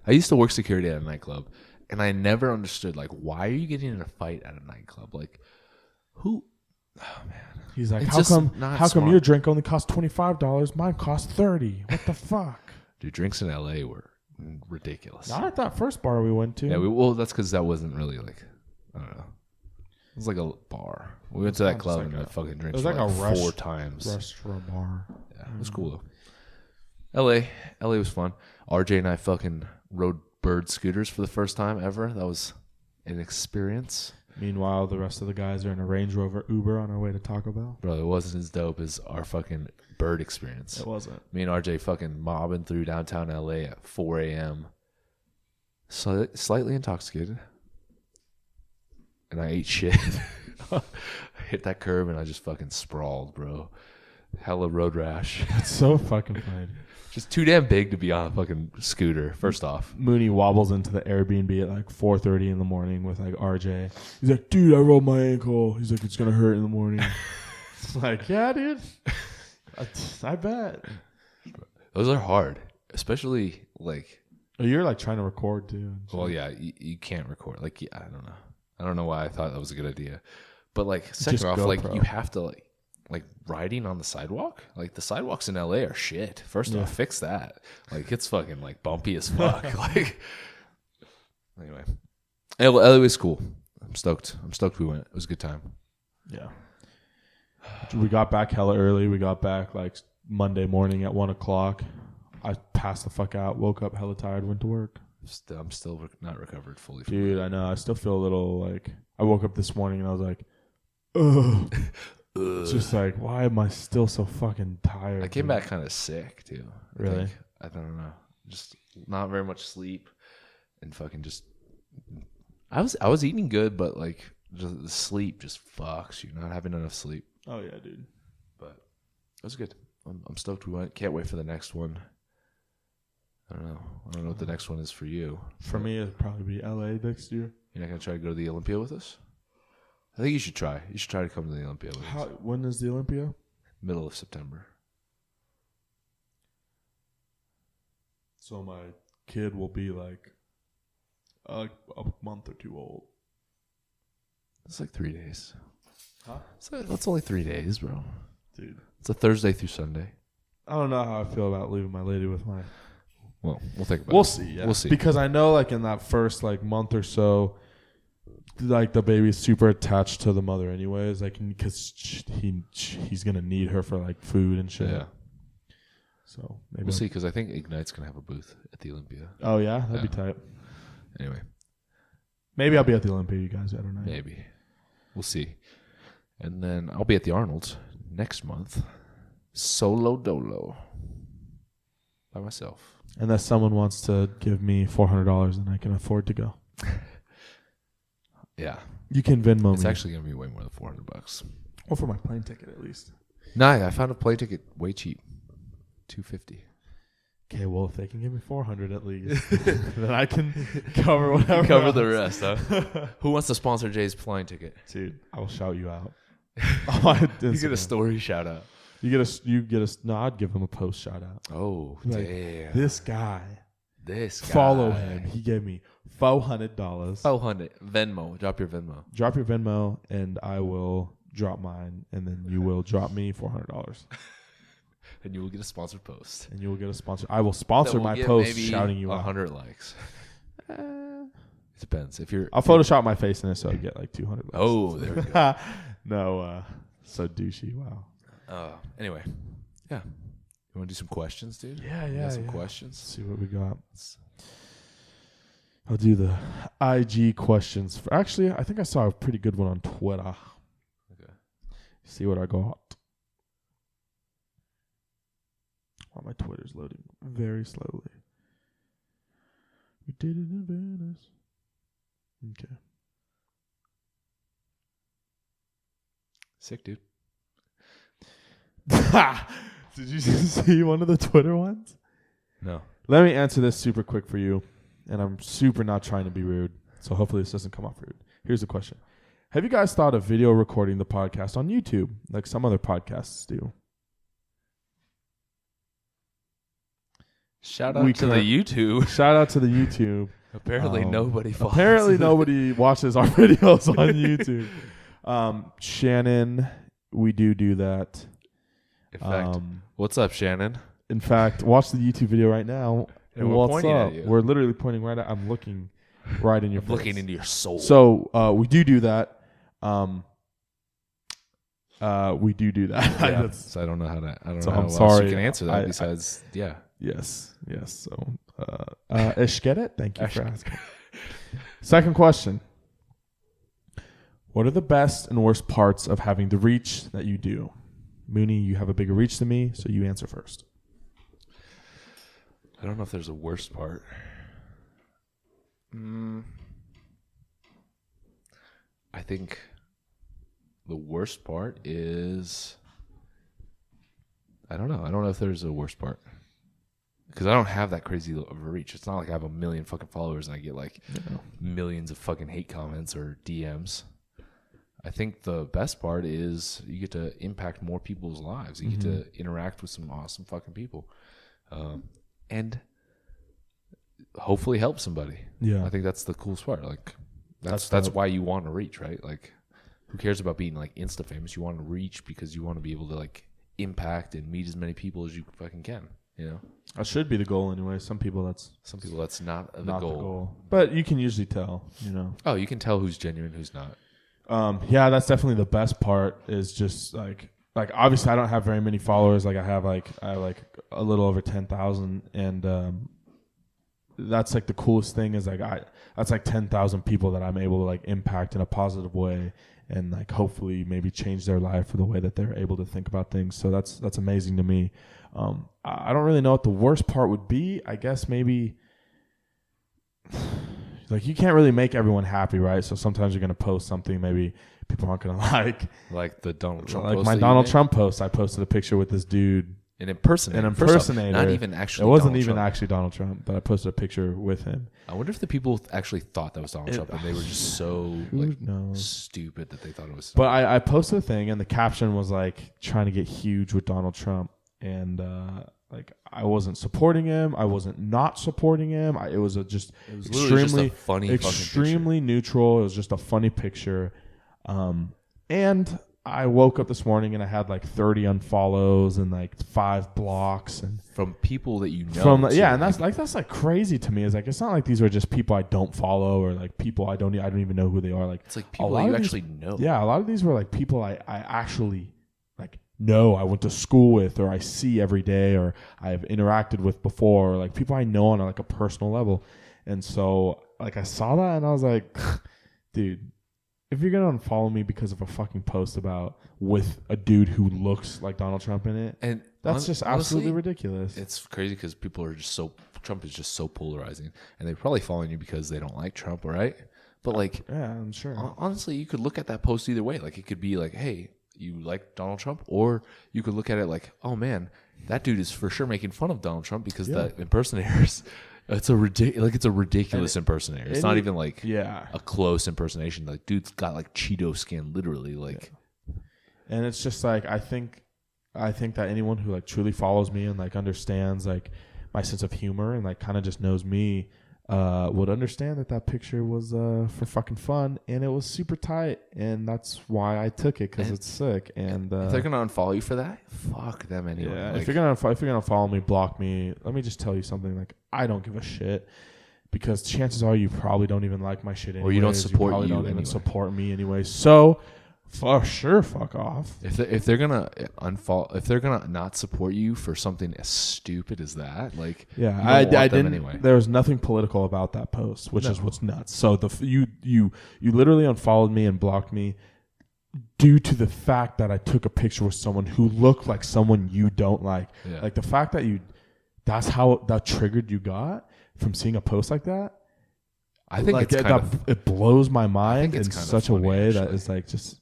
I used to work security at a nightclub, and I never understood, like, why are you getting in a fight at a nightclub? Like, who? Oh, man. He's like, how come your drink only costs $25? Mine costs $30. What the fuck? Dude, drinks in LA were ridiculous. Not at that first bar we went to. Yeah, that's because that wasn't really like, I don't know. It was like a bar. We went to that club and I fucking drinks like 4 times. Restaurant bar. Yeah, it was cool though. LA was fun. RJ and I fucking rode bird scooters for the first time ever. That was an experience. Meanwhile, the rest of the guys are in a Range Rover Uber on our way to Taco Bell. Bro, it wasn't as dope as our fucking bird experience. It wasn't. Me and RJ fucking mobbing through downtown LA at 4 a.m. Slightly intoxicated. And I ate shit. I hit that curb and I just fucking sprawled, bro. hella road rash. It's so fucking funny. Just too damn big to be on a fucking scooter. First off, Mooney wobbles into the Airbnb at like 4:30 in the morning with like RJ. He's like, dude, I rolled my ankle. He's like, it's gonna hurt in the morning. It's like, yeah, dude. I bet. those are hard, especially like. Oh, you're like trying to record too. Well, yeah, you can't record. Like, yeah, I don't know why I thought that was a good idea, but like, second off, like you have to like riding on the sidewalk. Like the sidewalks in LA are shit. First off, fix that. Like it's fucking like bumpy as fuck. Like anyway, LA was cool. I'm stoked we went. It was a good time. Yeah. We got back hella early. We got back like Monday morning at 1:00. I passed the fuck out. Woke up hella tired. Went to work. I'm still not recovered fully. Dude, I know. I still feel a little like. I woke up this morning and I was like, ugh. It's just like, why am I still so fucking tired? I came back kind of sick too. Really? I don't know. Just not very much sleep, and fucking just. I was eating good, but like just the sleep just fucks you. Not having enough sleep. Oh yeah, dude. But it was good. I'm stoked we went. Can't wait for the next one. I don't know what the next one is for you. For me, it'd probably be LA next year. You're not gonna try to go to the Olympia with us? I think you should try. You should try to come to the Olympia with us. When is the Olympia? Middle of September. So my kid will be like a month or two old. It's like 3 days. Huh? That's only 3 days, bro. Dude. It's a Thursday through Sunday. I don't know how I feel about leaving my lady with my... Well, we'll think about it. We'll see, yeah. We'll see. Because I know like in that first like month or so, like the baby's super attached to the mother anyways, like because he's going to need her for like food and shit. Yeah. So maybe we'll see, because I think Ignite's going to have a booth at the Olympia. Oh, yeah? That'd be tight. Anyway. Maybe I'll be at the Olympia, you guys. I don't know. Maybe. We'll see. And then I'll be at the Arnold's next month. Solo dolo. By myself. Unless someone wants to give me $400 and I can afford to go. Yeah. You can Venmo me. It's actually going to be way more than $400. Or for my plane ticket at least. Nah, I found a plane ticket way cheap. $250. Okay, well, if they can give me $400 at least, then I can cover whatever. Cover the rest, huh? Who wants to sponsor Jay's plane ticket? Dude, I will shout you out. You get a story shout out. You get a. No, I'd give him a post shout out. Oh, like, damn! This guy. This guy. Follow him. He gave me $400. $400. Venmo. Drop your Venmo. Drop your Venmo, and I will drop mine, and then you will drop me $400. And you will get a sponsored post. And you will get a sponsor. I will sponsor my post shouting you out. 100 likes. It depends. If you're, I'll Photoshop my face in it so I get like 200 likes. Oh, there we go. No, so douchey. Wow. Anyway, yeah. You want to do some questions, dude? Yeah. You got some questions? Let's see what we got. I'll do the IG questions. Actually, I think I saw a pretty good one on Twitter. Okay. See what I got. Oh, my Twitter's loading very slowly. We did it in Venice. Okay. Sick, dude. Did you see one of the Twitter ones? No. Let me answer this super quick for you. And I'm super not trying to be rude. So hopefully this doesn't come off rude. Here's the question. Have you guys thought of video recording the podcast on YouTube like some other podcasts do? Shout out to the YouTube. Shout out to the YouTube. Apparently nobody follows. Apparently nobody watches our videos on YouTube. Shannon, we do that. In fact, what's up, Shannon? In fact, watch the YouTube video right now. And we're what's pointing up? at you. We're literally pointing right at. I'm looking right in your face. Looking into your soul. So we do that. We do that. Yeah, so I don't know how to. I don't know how I'm else sorry. you can answer that besides, yeah. Yes. So, Ish, get it? Thank you for asking. Second question. What are the best and worst parts of having the reach that you do? Mooney, you have a bigger reach than me, so you answer first. I don't know if there's a worst part. I think the worst part is I don't know. I don't know if there's a worse part. Because I don't have that crazy of a reach. It's not like I have a million fucking followers and I get like millions of fucking hate comments or DMs. I think the best part is you get to impact more people's lives. You get to interact with some awesome fucking people. And hopefully help somebody. Yeah. I think that's the coolest part. Like that's why you want to reach, right? Like who cares about being like Insta famous? You want to reach because you want to be able to like impact and meet as many people as you fucking can. You know, that should be the goal anyway. Some people that's not the goal. But you can usually tell. You know. Oh, you can tell who's genuine, who's not. Yeah, that's definitely the best part. Is just like obviously I don't have very many followers. Like I have like a little over 10,000, and that's like the coolest thing is like that's like 10,000 people that I'm able to like impact in a positive way. And like hopefully maybe change their life for the way that they're able to think about things. So that's amazing to me. I don't really know what the worst part would be. I guess maybe like you can't really make everyone happy, right? So sometimes you're gonna post something maybe people aren't gonna like the Donald Trump. Like post my Donald Trump post. I posted a picture with this dude. An impersonator. Not even actually. It wasn't even actually Donald Trump, but I posted a picture with him. I wonder if the people actually thought that was Donald Trump, and they were just so stupid that they thought it was. But I posted a thing, and the caption was like trying to get huge with Donald Trump, and like I wasn't supporting him, I wasn't not supporting him. It was extremely funny, extremely neutral. It was just a funny picture, and I woke up this morning and I had like 30 unfollows and like 5 blocks and from people that you know. And that's like crazy to me. Is like it's not like these are just people I don't follow or like people I don't even know who they are. Like it's like people that you actually know. Yeah, a lot of these were like people I actually like know. I went to school with or I see every day or I've interacted with before or like people I know on like a personal level. And so like I saw that and I was like, dude. If you're going to unfollow me because of a fucking post with a dude who looks like Donald Trump in it, and that's just absolutely ridiculous. It's crazy because people are just Trump is just so polarizing, and they're probably following you because they don't like Trump, right? But like, yeah, I'm sure. Honestly, you could look at that post either way. Like it could be like, hey, you like Donald Trump, or you could look at it like, oh man, that dude is for sure making fun of Donald Trump because the impersonators. It's a ridiculous impersonator. It's not even like a close impersonation. Like dude's got like Cheeto skin, literally. Like, and it's just like I think that anyone who like truly follows me and like understands like my sense of humor and like kind of just knows me would understand that picture was for fucking fun and it was super tight and that's why I took it because it's sick. And if they're gonna unfollow you for that, fuck them anyway. Yeah, like, if you're gonna follow me, block me. Let me just tell you something. Like I don't give a shit because chances are you probably don't even like my shit anyways. Or you don't support you don't even support me anyway. So. For sure, fuck off. If they're gonna unfollow, if they're gonna not support you for something as stupid as that, like I didn't. Anyway. There was nothing political about that post, which is what's nuts. So you literally unfollowed me and blocked me due to the fact that I took a picture with someone who looked like someone you don't like. Yeah. Like the fact that that's how that triggered you got from seeing a post like that. I think like it blows my mind in such a way actually. That is like just.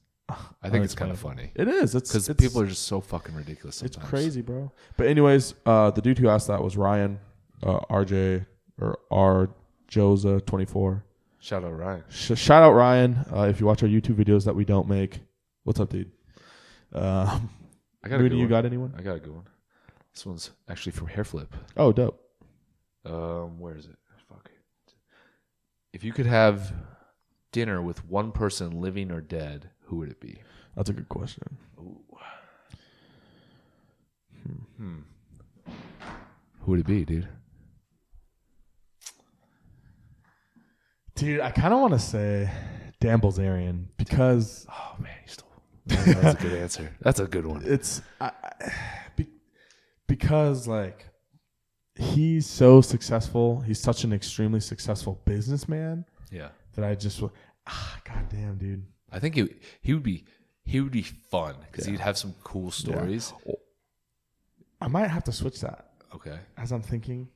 I think it's kind of funny. It is. Because people are just so fucking ridiculous sometimes. It's crazy, bro. But anyways, the dude who asked that was Ryan, RJ, or R. Joza 24. Shout out Ryan. Shout out Ryan. If you watch our YouTube videos that we don't make. What's up, dude? I got Mooney, you got anyone? I got a good one. This one's actually from Hairflip. Oh, dope. Where is it? Fuck. If you could have dinner with one person living or dead, who would it be? That's a good question. Ooh. Who would it be, dude? Dude, I kind of want to say Dan Bilzerian because... Oh, man, he's still... That's a good answer. That's a good one. It's... because, like, he's so successful. He's such an extremely successful businessman. Yeah. That I just... God damn, dude. I think he would be fun because he'd have some cool stories. I might have to switch that. Okay. As I'm thinking,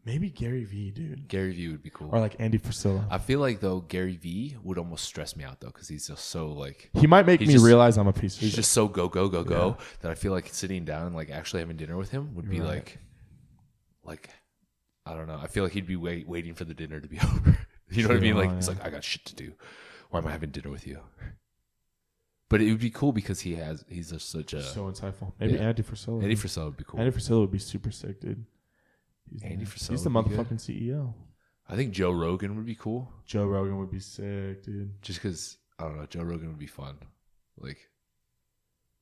Maybe Gary V, dude. Gary Vee would be cool. Or like Andy Frisella. I feel like though Gary Vee would almost stress me out though because he's just so like He might make me realize I'm a piece of shit. he's just so go that I feel like sitting down and like actually having dinner with him would be like I don't know. I feel like he'd be waiting for the dinner to be over. You know what I mean? Like he's like, I got shit to do. Why am I having dinner with you? But it would be cool because he's just such a so insightful. Maybe Andy Frisella. Andy Frisella would be cool. Andy Frisella would be super sick, dude. He's the motherfucking CEO. I think Joe Rogan would be cool. Joe Rogan would be sick, dude. Just because I don't know, Joe Rogan would be fun. Like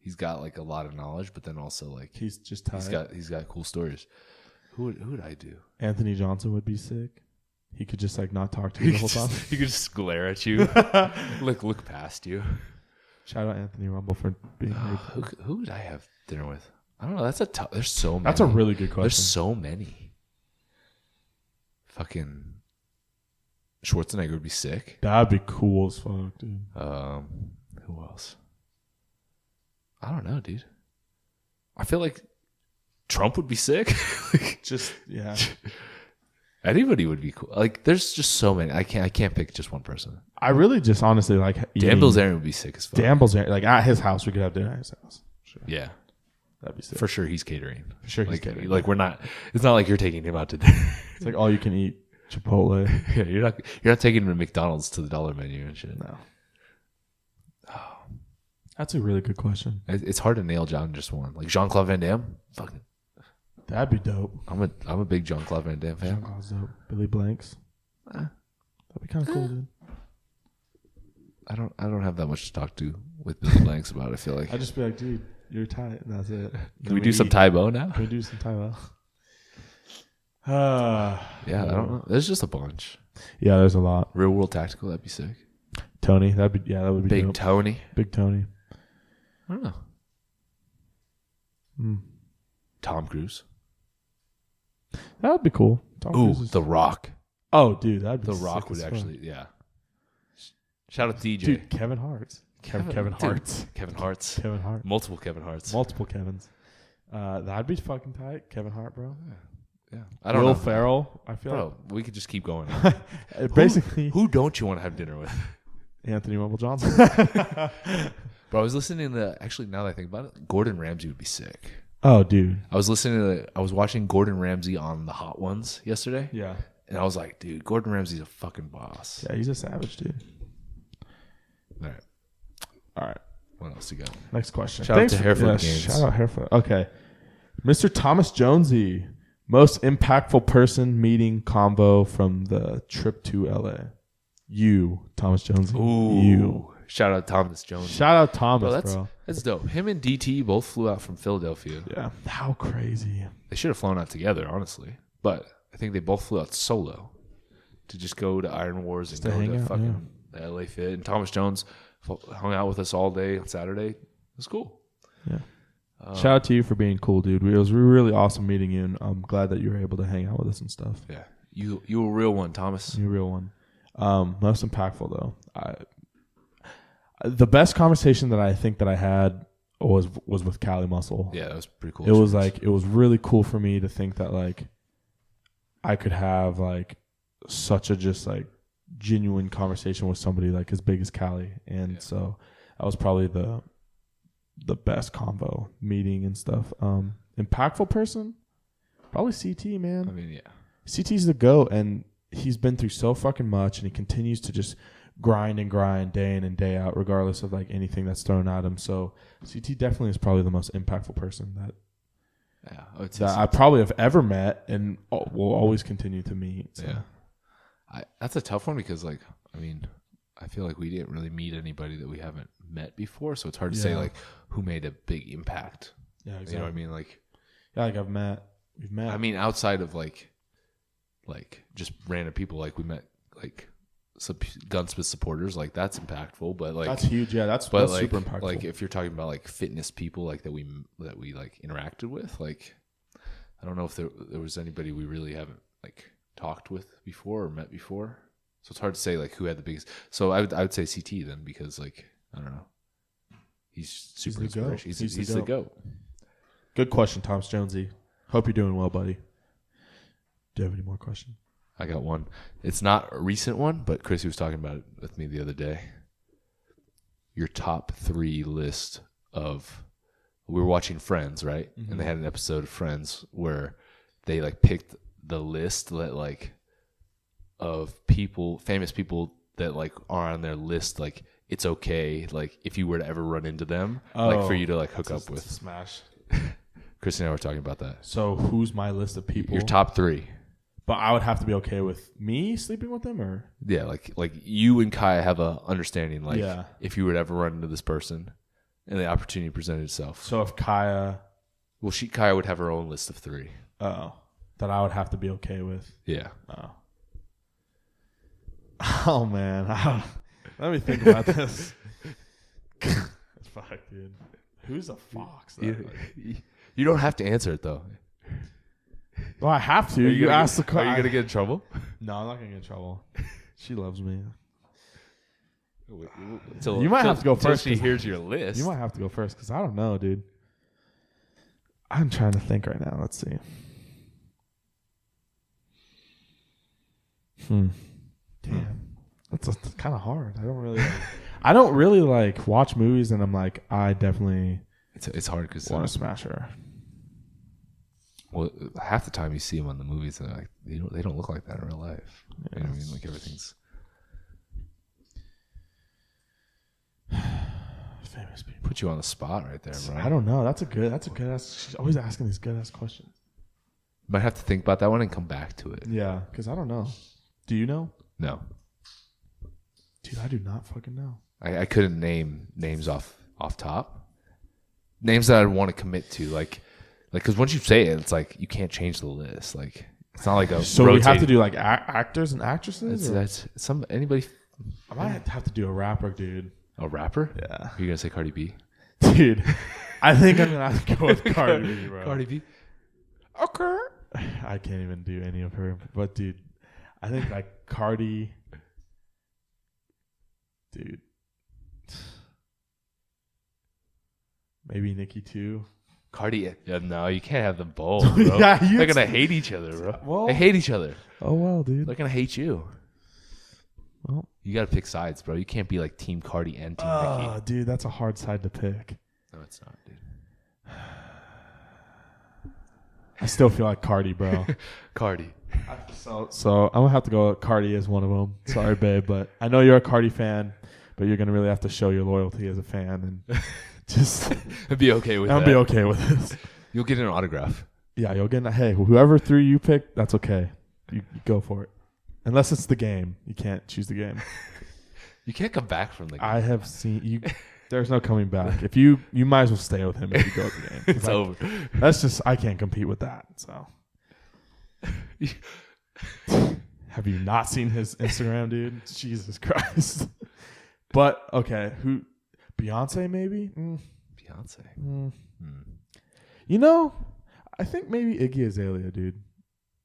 he's got like a lot of knowledge, but then also like he's just tight. He's got cool stories. Who would I do? Anthony Johnson would be sick. He could just like not talk to you the whole time. He could just glare at you, look past you. Shout out Anthony Rumble for being here. Who would I have dinner with? I don't know. That's there's so many. That's a really good question. There's so many. Fucking Schwarzenegger would be sick. That'd be cool as fuck, dude. Who else? I don't know, dude. I feel like Trump would be sick. Just yeah. Anybody would be cool. Like, there's just so many. I can't pick just one person. I really just honestly like Dan Bilzerian would be sick as fuck. Dan Bilzerian, like at his house, we could have dinner at his house. Sure. Yeah, that'd be sick. For sure. He's catering. For sure, he's like, catering. Like we're not. It's not like you're taking him out to dinner. It's like all you can eat Chipotle. Yeah, you're not taking him to McDonald's to the dollar menu and shit. No. Oh, that's a really good question. It's hard to nail down just one. Like Jean-Claude Van Damme. Fucking. That'd be dope. I'm a big Jean-Claude Van Damme fan. Jean-Claude's dope. Billy Blanks. That'd be kind of cool, dude. I don't have that much to talk to with Billy Blanks about. I feel like I'd just be like, dude, you're tight, and that's it. Can we do some Taibo now? Can we do some Taibo? Yeah, I don't know. There's just a bunch. Yeah, there's a lot. Real World Tactical, that'd be sick. Tony, that would be Big dope. Tony. Big Tony. I don't know. Tom Cruise. That would be cool. Ooh, The Rock. Oh, dude, that'd be The Rock sick would as actually, fuck. yeah. Shout out to DJ. Dude, Kevin Hart. Kevin Hart. Kevin Hart's. Kevin Hart. Multiple Kevin Hart's. Multiple Kevins. That'd be fucking tight. Kevin Hart, bro. Yeah. I don't Will know. Ferrell. I feel Bro, we could just keep going. like basically who don't you want to have dinner with? Anthony Rumble Johnson. Bro, I was listening to, actually, now that I think about it, Gordon Ramsay would be sick. Oh, dude. I was watching Gordon Ramsay on the Hot Ones yesterday. Yeah. And I was like, dude, Gordon Ramsay's a fucking boss. Yeah, he's a savage, dude. All right. What else you got? Next question. Shout out to Harefoot Games. Shout out Harefoot. Okay. Mr. Thomas Jonesy. Most impactful person meeting convo from the trip to LA. You, Thomas Jonesy. Ooh. You. Shout out Thomas Jones. Shout out Thomas, bro. That's dope. Him and DT both flew out from Philadelphia. Yeah. How crazy. They should have flown out together, honestly. But I think they both flew out solo to just go to Iron Wars and go to fucking the LA Fit. And Thomas Jones hung out with us all day on Saturday. It was cool. Yeah. Shout out to you for being cool, dude. It was really awesome meeting you, and I'm glad that you were able to hang out with us and stuff. Yeah. You a real one, Thomas. You're a real one. Most impactful, though. The best conversation that I think that I had was with Cali Muscle. Yeah, that was pretty cool. It was really cool for me to think that like I could have like such a just like genuine conversation with somebody like as big as Cali, and so that was probably the best convo meeting and stuff. Impactful person, probably CT, man. I mean, yeah, CT's the GOAT, and he's been through so fucking much, and he continues to just grind and grind day in and day out, regardless of like anything that's thrown at him. So CT definitely is probably the most impactful person that I probably have ever met, and will always continue to meet. So. Yeah, that's a tough one because like I mean, I feel like we didn't really meet anybody that we haven't met before, so it's hard to say like who made a big impact. Yeah, exactly. You know what I mean? Like, yeah, like we've met. I mean, outside of like just random people, like we met like some GUNSMITH supporters, like that's impactful. But like that's huge. Yeah, that's like, super impactful. Like if you're talking about like fitness people, like that we like interacted with, like I don't know if there was anybody we really haven't like talked with before or met before. So it's hard to say like who had the biggest. So I would say CT then, because like I don't know, he's super inspirational. He's the GOAT. Good question, Thomas Jonesy. Hope you're doing well, buddy. Do you have any more questions? I got one. It's not a recent one, but Chrissy was talking about it with me the other day. Your top 3 list of... We were watching Friends, right? Mm-hmm. And they had an episode of Friends where they like picked the list that like of people, famous people that like are on their list. Like it's okay, like if you were to ever run into them, like for you to like hook up with. Smash. Chris and I were talking about that. So who's my list of people? Your top 3. But I would have to be okay with me sleeping with them, or yeah, like you and Kaya have a understanding. Like if you were to ever run into this person. And the opportunity presented itself. So if Kaya... Well, Kaya would have her own list of 3. Oh. That I would have to be okay with. Yeah. Oh, man. Let me think about this. Fuck, dude. Who's a fox? You don't have to answer it, though. Well, I have to. You asked the... Are you going to get in trouble? No, I'm not going to get in trouble. She loves me. You might have to go first. She hears your list. You might have to go first because I don't know, dude. I'm trying to think right now. Let's see. Damn, that's kind of hard. I don't really like watch movies, and I'm like, I definitely. It's hard because want to smash her. Well, half the time you see them on the movies, and like they don't look like that in real life. Yeah. You know what I mean? Like everything's. Famous people. Put you on the spot right there, bro. I don't know. That's a good ass. She's always asking these good ass questions. Might have to think about that one and come back to it. Yeah, because I don't know. Do you know? No. Dude, I do not fucking know. I couldn't name names off top. Names that I'd want to commit to, like, because once you say it, it's like you can't change the list. Like, it's not like a. So rotating. We have to do like actors and actresses. That's anybody. I might have to do a rapper, dude. A rapper? Yeah. Are you gonna say Cardi B? Dude, I think I'm gonna have to go with Cardi B, bro. Cardi B. Okay. I can't even do any of her, but dude, I think like Cardi. Dude. Maybe Nicki too. Cardi, no, you can't have them both, bro. Yeah, they're gonna hate each other, bro. Well, they hate each other. Oh well, dude. They're gonna hate you. Well, you gotta pick sides, bro. You can't be like Team Cardi and Team Nicki. Dude, that's a hard side to pick. No, it's not, dude. I still feel like Cardi, bro. Cardi. So I'm gonna have to go with Cardi as one of them. Sorry, babe, but I know you're a Cardi fan, but you're gonna really have to show your loyalty as a fan and just be okay with. I'll be okay with this. You'll get an autograph. Yeah, you'll get. Hey, whoever 3 you pick, that's okay. You go for it. Unless it's the game. You can't choose the game. You can't come back from the game. I have seen you. There's no coming back. If you might as well stay with him if you go with the game. It's over. That's just, I can't compete with that. So, have you not seen his Instagram, dude? Jesus Christ. But okay, Beyonce maybe? Beyonce. You know, I think maybe Iggy Azalea, dude.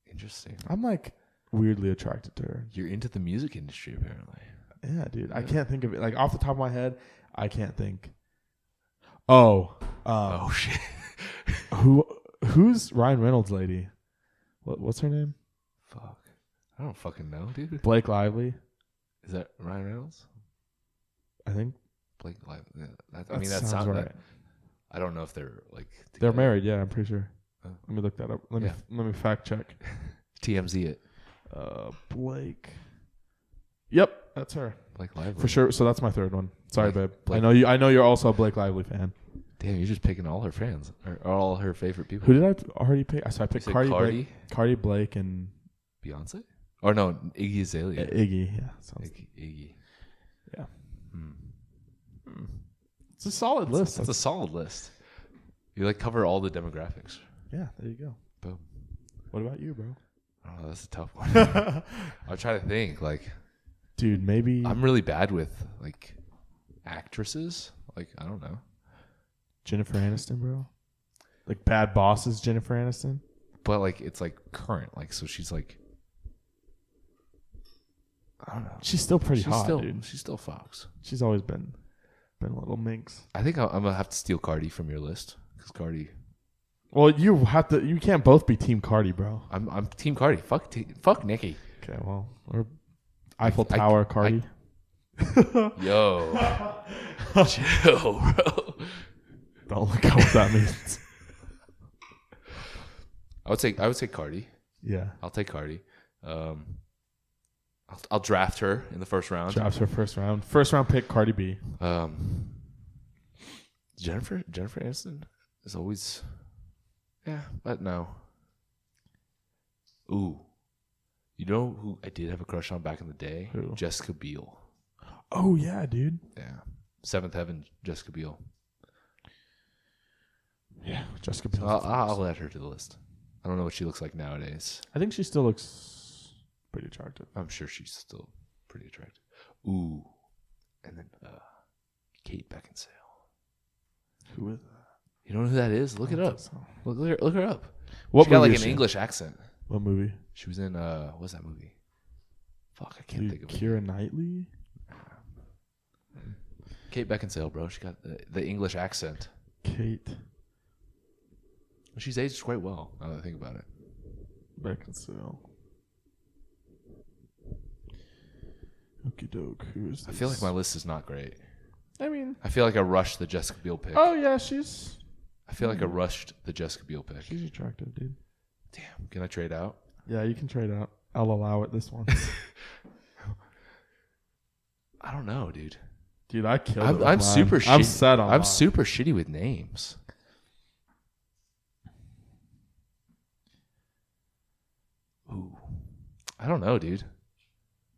Interesting. I'm like weirdly attracted to her. You're into the music industry, apparently. Yeah, dude. I can't think of it. Like, off the top of my head, I can't think. Oh shit. Who's Ryan Reynolds' lady? What's her name? Fuck. I don't fucking know, dude. Blake Lively. Is that Ryan Reynolds? I think. Blake Lively. Yeah, that sounds right. I don't know if they're like together. They're married, yeah, I'm pretty sure. Oh. Let me look that up. Let me fact check. TMZ it. Blake. Yep, that's her. Blake Lively. For sure. So that's my third one. Sorry, babe. I know you're also a Blake Lively fan. Damn, you're just picking all her fans or all her favorite people. Who did I already pick? So I picked Cardi, Blake, and Beyonce. Or no, Iggy Azalea. Iggy, yeah. Iggy. Yeah. It's a solid list. That's a solid list. You like cover all the demographics. Yeah, there you go. Boom. What about you, bro? Oh, that's a tough one. I'll try to think. Like, dude, maybe I'm really bad with like actresses. Like, I don't know. Jennifer Aniston, bro. Like Bad Bosses, Jennifer Aniston. But like, it's like current. Like, so she's like, I don't know. She's still pretty hot, dude. She's still Fox. She's always been a little minx. I think I'm gonna have to steal Cardi from your list because Cardi Well, you have to. You can't both be Team Cardi, bro. I'm Team Cardi. Fuck Nicki. Okay, well, we're Eiffel Tower Cardi. Yo, chill, bro. Don't look at what that means. I would say Cardi. Yeah, I'll take Cardi. I'll draft her in the first round. Drafts her first round. First round pick, Cardi B. Jennifer Aniston is always, yeah, but no. Ooh, you know who I did have a crush on back in the day? Who? Jessica Biel. Oh yeah, dude. Yeah, Seventh Heaven, Jessica Biel. Yeah, Jessica Biel. I'll add her to the list. I don't know what she looks like nowadays. I think she still looks pretty attractive. I'm sure she's still pretty attractive. Ooh, and then Kate Beckinsale. Who is that? You don't know who that is? Look it up. So. Look her up. What She got movie like is an she in? English accent. What movie? She was in what's that movie? Fuck, I can't think of it. Keira Knightley. Kate Beckinsale, bro. She got the English accent. Kate She's aged quite well. Now that I think about it. Beckinsale. Okie doke. Who is this? I feel like my list is not great. I mean, I feel like I rushed the Jessica Biel pick. oh yeah, she's I feel like I rushed the Jessica Biel pick. she's attractive, dude. Damn, can I trade out? Yeah, you can trade out. I'll allow it this one. I don't know, dude. Dude, I killed it. I'm with mine. super shitty. I'm set on I'm mine. super shitty with names. Ooh, I don't know, dude.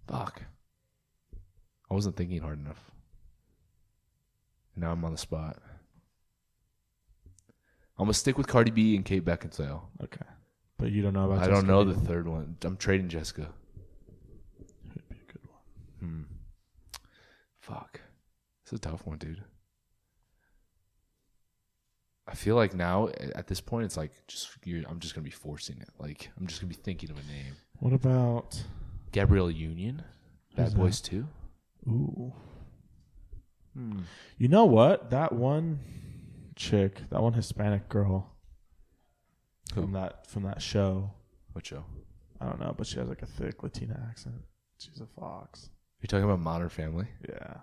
Fuck. I wasn't thinking hard enough. Now I'm on the spot. I'm gonna stick with Cardi B and Kate Beckinsale. Okay. But you don't know about I Jessica don't know Biel. the third one. I'm trading Jessica. Could be a good one. Fuck. It's a tough one, dude. I feel like now at this point it's like I'm just gonna be forcing it. Like I'm just gonna be thinking of a name. What about Gabrielle Union, Who's Bad Boys 2. Ooh. You know what? That one chick, that one Hispanic girl from that show. What show? I don't know, but she has like a thick Latina accent. She's a fox. You're talking about Modern Family? Yeah.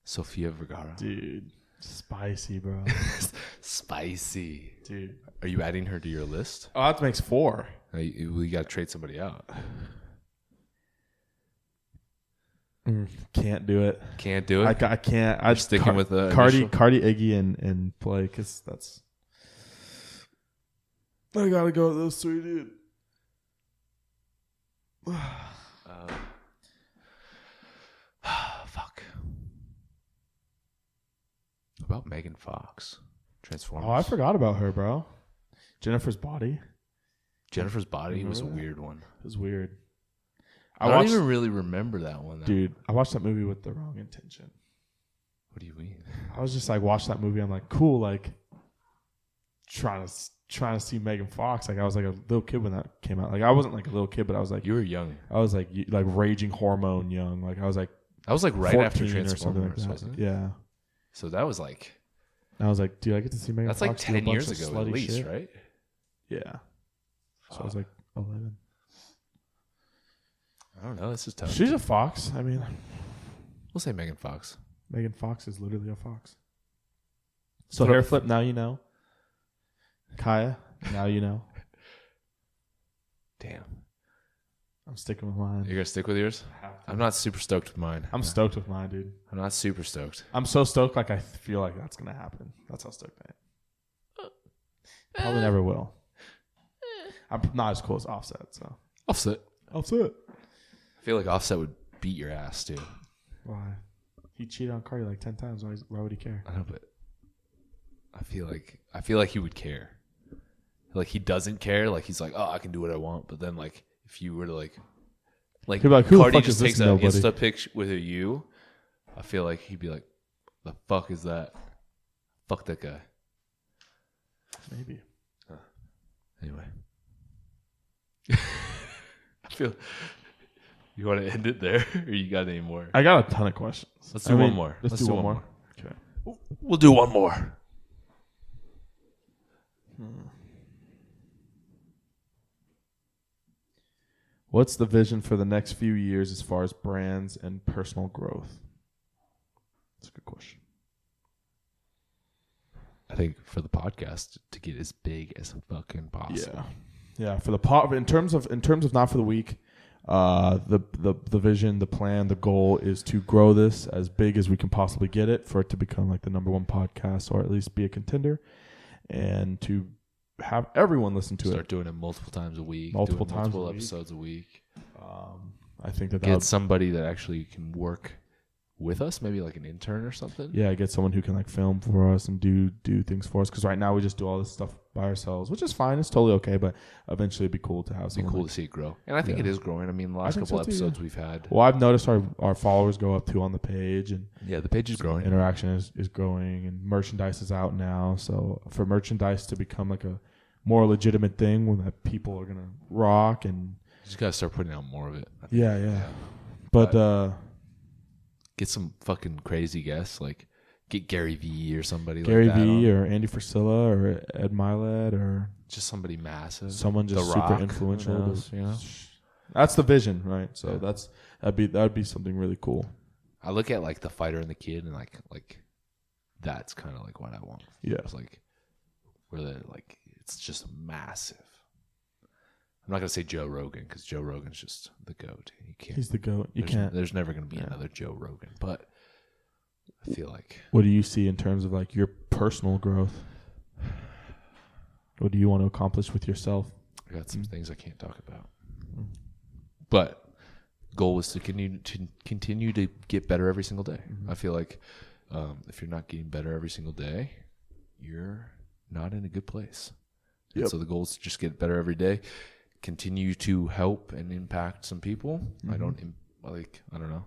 Sofia Vergara. Dude. Spicy, bro. Spicy. Dude. Are you adding her to your list? Oh, that makes 4. We got to trade somebody out. Can't do it. Can't do it? I can't. I'm sticking with the Cardi, initial? Iggy, and Play, because that's. I gotta go with those 3, dude. Fuck. About Megan Fox. Transformers. Oh, I forgot about her, bro. Jennifer's Body. Jennifer's Body was a Remember that? weird one. It was weird. I don't even really remember that one. Dude, I watched that movie with the wrong intention. What do you mean? I was just like, watch that movie. I'm like, cool, like trying to see Megan Fox. Like I was like a little kid when that came out. Like I wasn't like a little kid, but I was like, You were young. I was like raging hormone young. Like I was like, I was like right 14 after or something like Transformers, that. wasn't it? Yeah. So that was like And I was like, dude, I get to see Megan that's Fox. like do a 10 bunch years of ago at slutty least, shit. right? Yeah. So I was like 11. I don't know. This is tough. She's a fox. I mean, We'll say Megan Fox. Megan Fox is literally a fox. So hair flip, now you know. Kaya, now you know. Damn. I'm sticking with mine. You're gonna stick with yours? I'm not super stoked with mine. I'm stoked with mine, dude. I'm not super stoked. I'm so stoked, like I feel like that's gonna happen. That's how stoked I am. Probably never will. I'm not as cool as Offset, so. Offset. Offset. I feel like Offset would beat your ass too. Why? He cheated on Cardi like 10 times. Why would he care? I know, but I feel like he would care. Like he doesn't care. Like he's like, oh, I can do what I want. But then like if you were to like He'd be like, who the Cardi fuck just is this takes an nobody? Insta pic with a you, I feel like he'd be like, the fuck is that? Fuck that guy. Maybe. Anyway. I feel you want to end it there or you got any more? I got a ton of questions. Let's do one more. Let's do one more. Okay. We'll do one more. What's the vision for the next few years as far as brands and personal growth? That's a good question. I think for the podcast to get as big as fucking possible. Yeah. For the in terms of not for the week, the vision, the plan, the goal is to grow this as big as we can possibly get it, for it to become like the #1 podcast, or at least be a contender, and to have everyone listen to Start doing it multiple times a week. Multiple episodes a week. I think that get somebody that actually can work with us, maybe like an intern or something. Yeah, get someone who can like film for us and do things for us. Because right now we just do all this stuff by ourselves, which is fine. It's totally okay. But eventually it'd be cool to have It'd be someone. cool to see it grow. And I think it is growing. I mean, the last couple episodes we've had. Well, I've noticed our followers go up too on the page. And yeah, the page is growing. Interaction is growing, and merchandise is out now. So for merchandise to become like a more legitimate thing when that people are going to rock, and you just got to start putting out more of it. Yeah. But get some fucking crazy guests, like get Gary V or somebody Gary like that. Gary V or Andy Frisella or Ed Milet or just somebody massive. Someone just The super Rock, influential. you know? That's the vision, right? So that'd be something really cool. I look at like the fighter and the kid, and like that's kind of like what I want. Yeah. It's like where they're like, it's just massive. I'm not gonna say Joe Rogan, because Joe Rogan's just the GOAT. You can't. He's the GOAT. There's never gonna be another Joe Rogan. But I feel like. What do you see in terms of like your personal growth? What do you want to accomplish with yourself? I got some things I can't talk about. But goal is to continue to get better every single day. I feel like if you're not getting better every single day, you're not in a good place. Yep. So the goal is to just get better every day. Continue to help and impact some people. I don't know.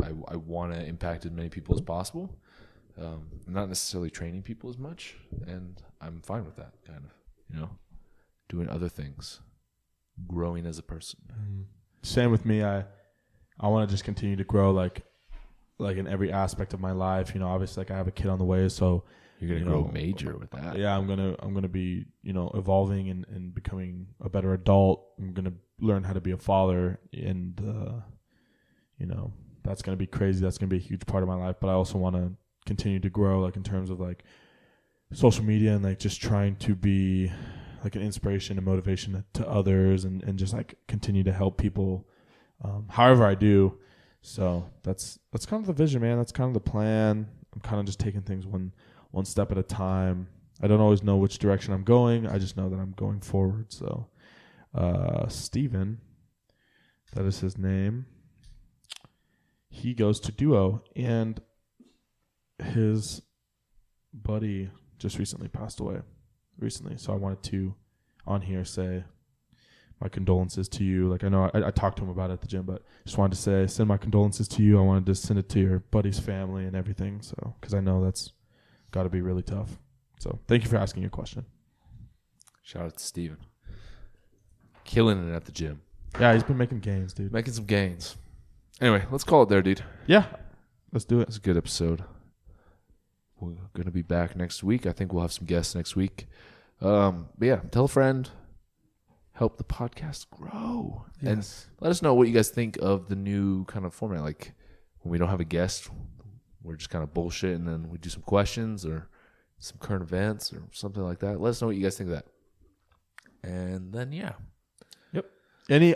I want to impact as many people as possible. I'm not necessarily training people as much, and I'm fine with that, kind of, doing other things, growing as a person. Same with me. I want to just continue to grow, like in every aspect of my life. Obviously, like I have a kid on the way, so you're gonna grow major with that. Yeah, I'm gonna be evolving and becoming a better adult. I'm gonna learn how to be a father, and that's gonna be crazy. That's gonna be a huge part of my life. But I also want to continue to grow, like in terms of like social media, and like just trying to be like an inspiration and motivation to others, and just like continue to help people however I do. So that's kind of the vision, man. That's kind of the plan. I'm kind of just taking things one step at a time. I don't always know which direction I'm going. I just know that I'm going forward. So Steven, that is his name. He goes to Duo, and his buddy just recently passed away. So I wanted to, on here, say my condolences to you. Like, I know I talked to him about it at the gym, but just wanted to send my condolences to you. I wanted to send it to your buddy's family and everything. So, because I know that's got to be really tough. So thank you for asking your question. Shout out to Steven. Killing it at the gym. Yeah, he's been making gains, dude. Making some gains. Anyway, let's call it there, dude. Yeah, let's do it. It's a good episode. We're going to be back next week. I think we'll have some guests next week. But yeah, tell a friend. Help the podcast grow. Yes. And let us know what you guys think of the new kind of format. Like when we don't have a guest, we're just kind of bullshit, and then we do some questions or some current events or something like that. Let us know what you guys think of that. And then, yeah. Yep. Any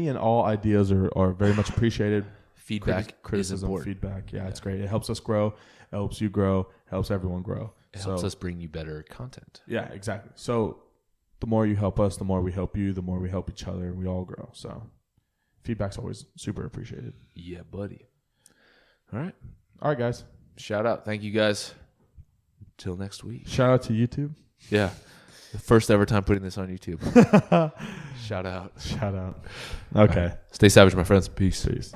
and all ideas are very much appreciated. Feedback, criticism, feedback. Yeah, it's great. It helps us grow. It helps you grow. It helps everyone grow. It helps us bring you better content. Yeah, exactly. So the more you help us, the more we help you, the more we help each other, we all grow. So feedback's always super appreciated. Yeah, buddy. All right. All right, guys. Shout out. Thank you, guys. Until next week. Shout out to YouTube. Yeah. The first ever time putting this on YouTube. Shout out. Shout out. Okay. Right. Stay savage, my friends. Peace. Peace.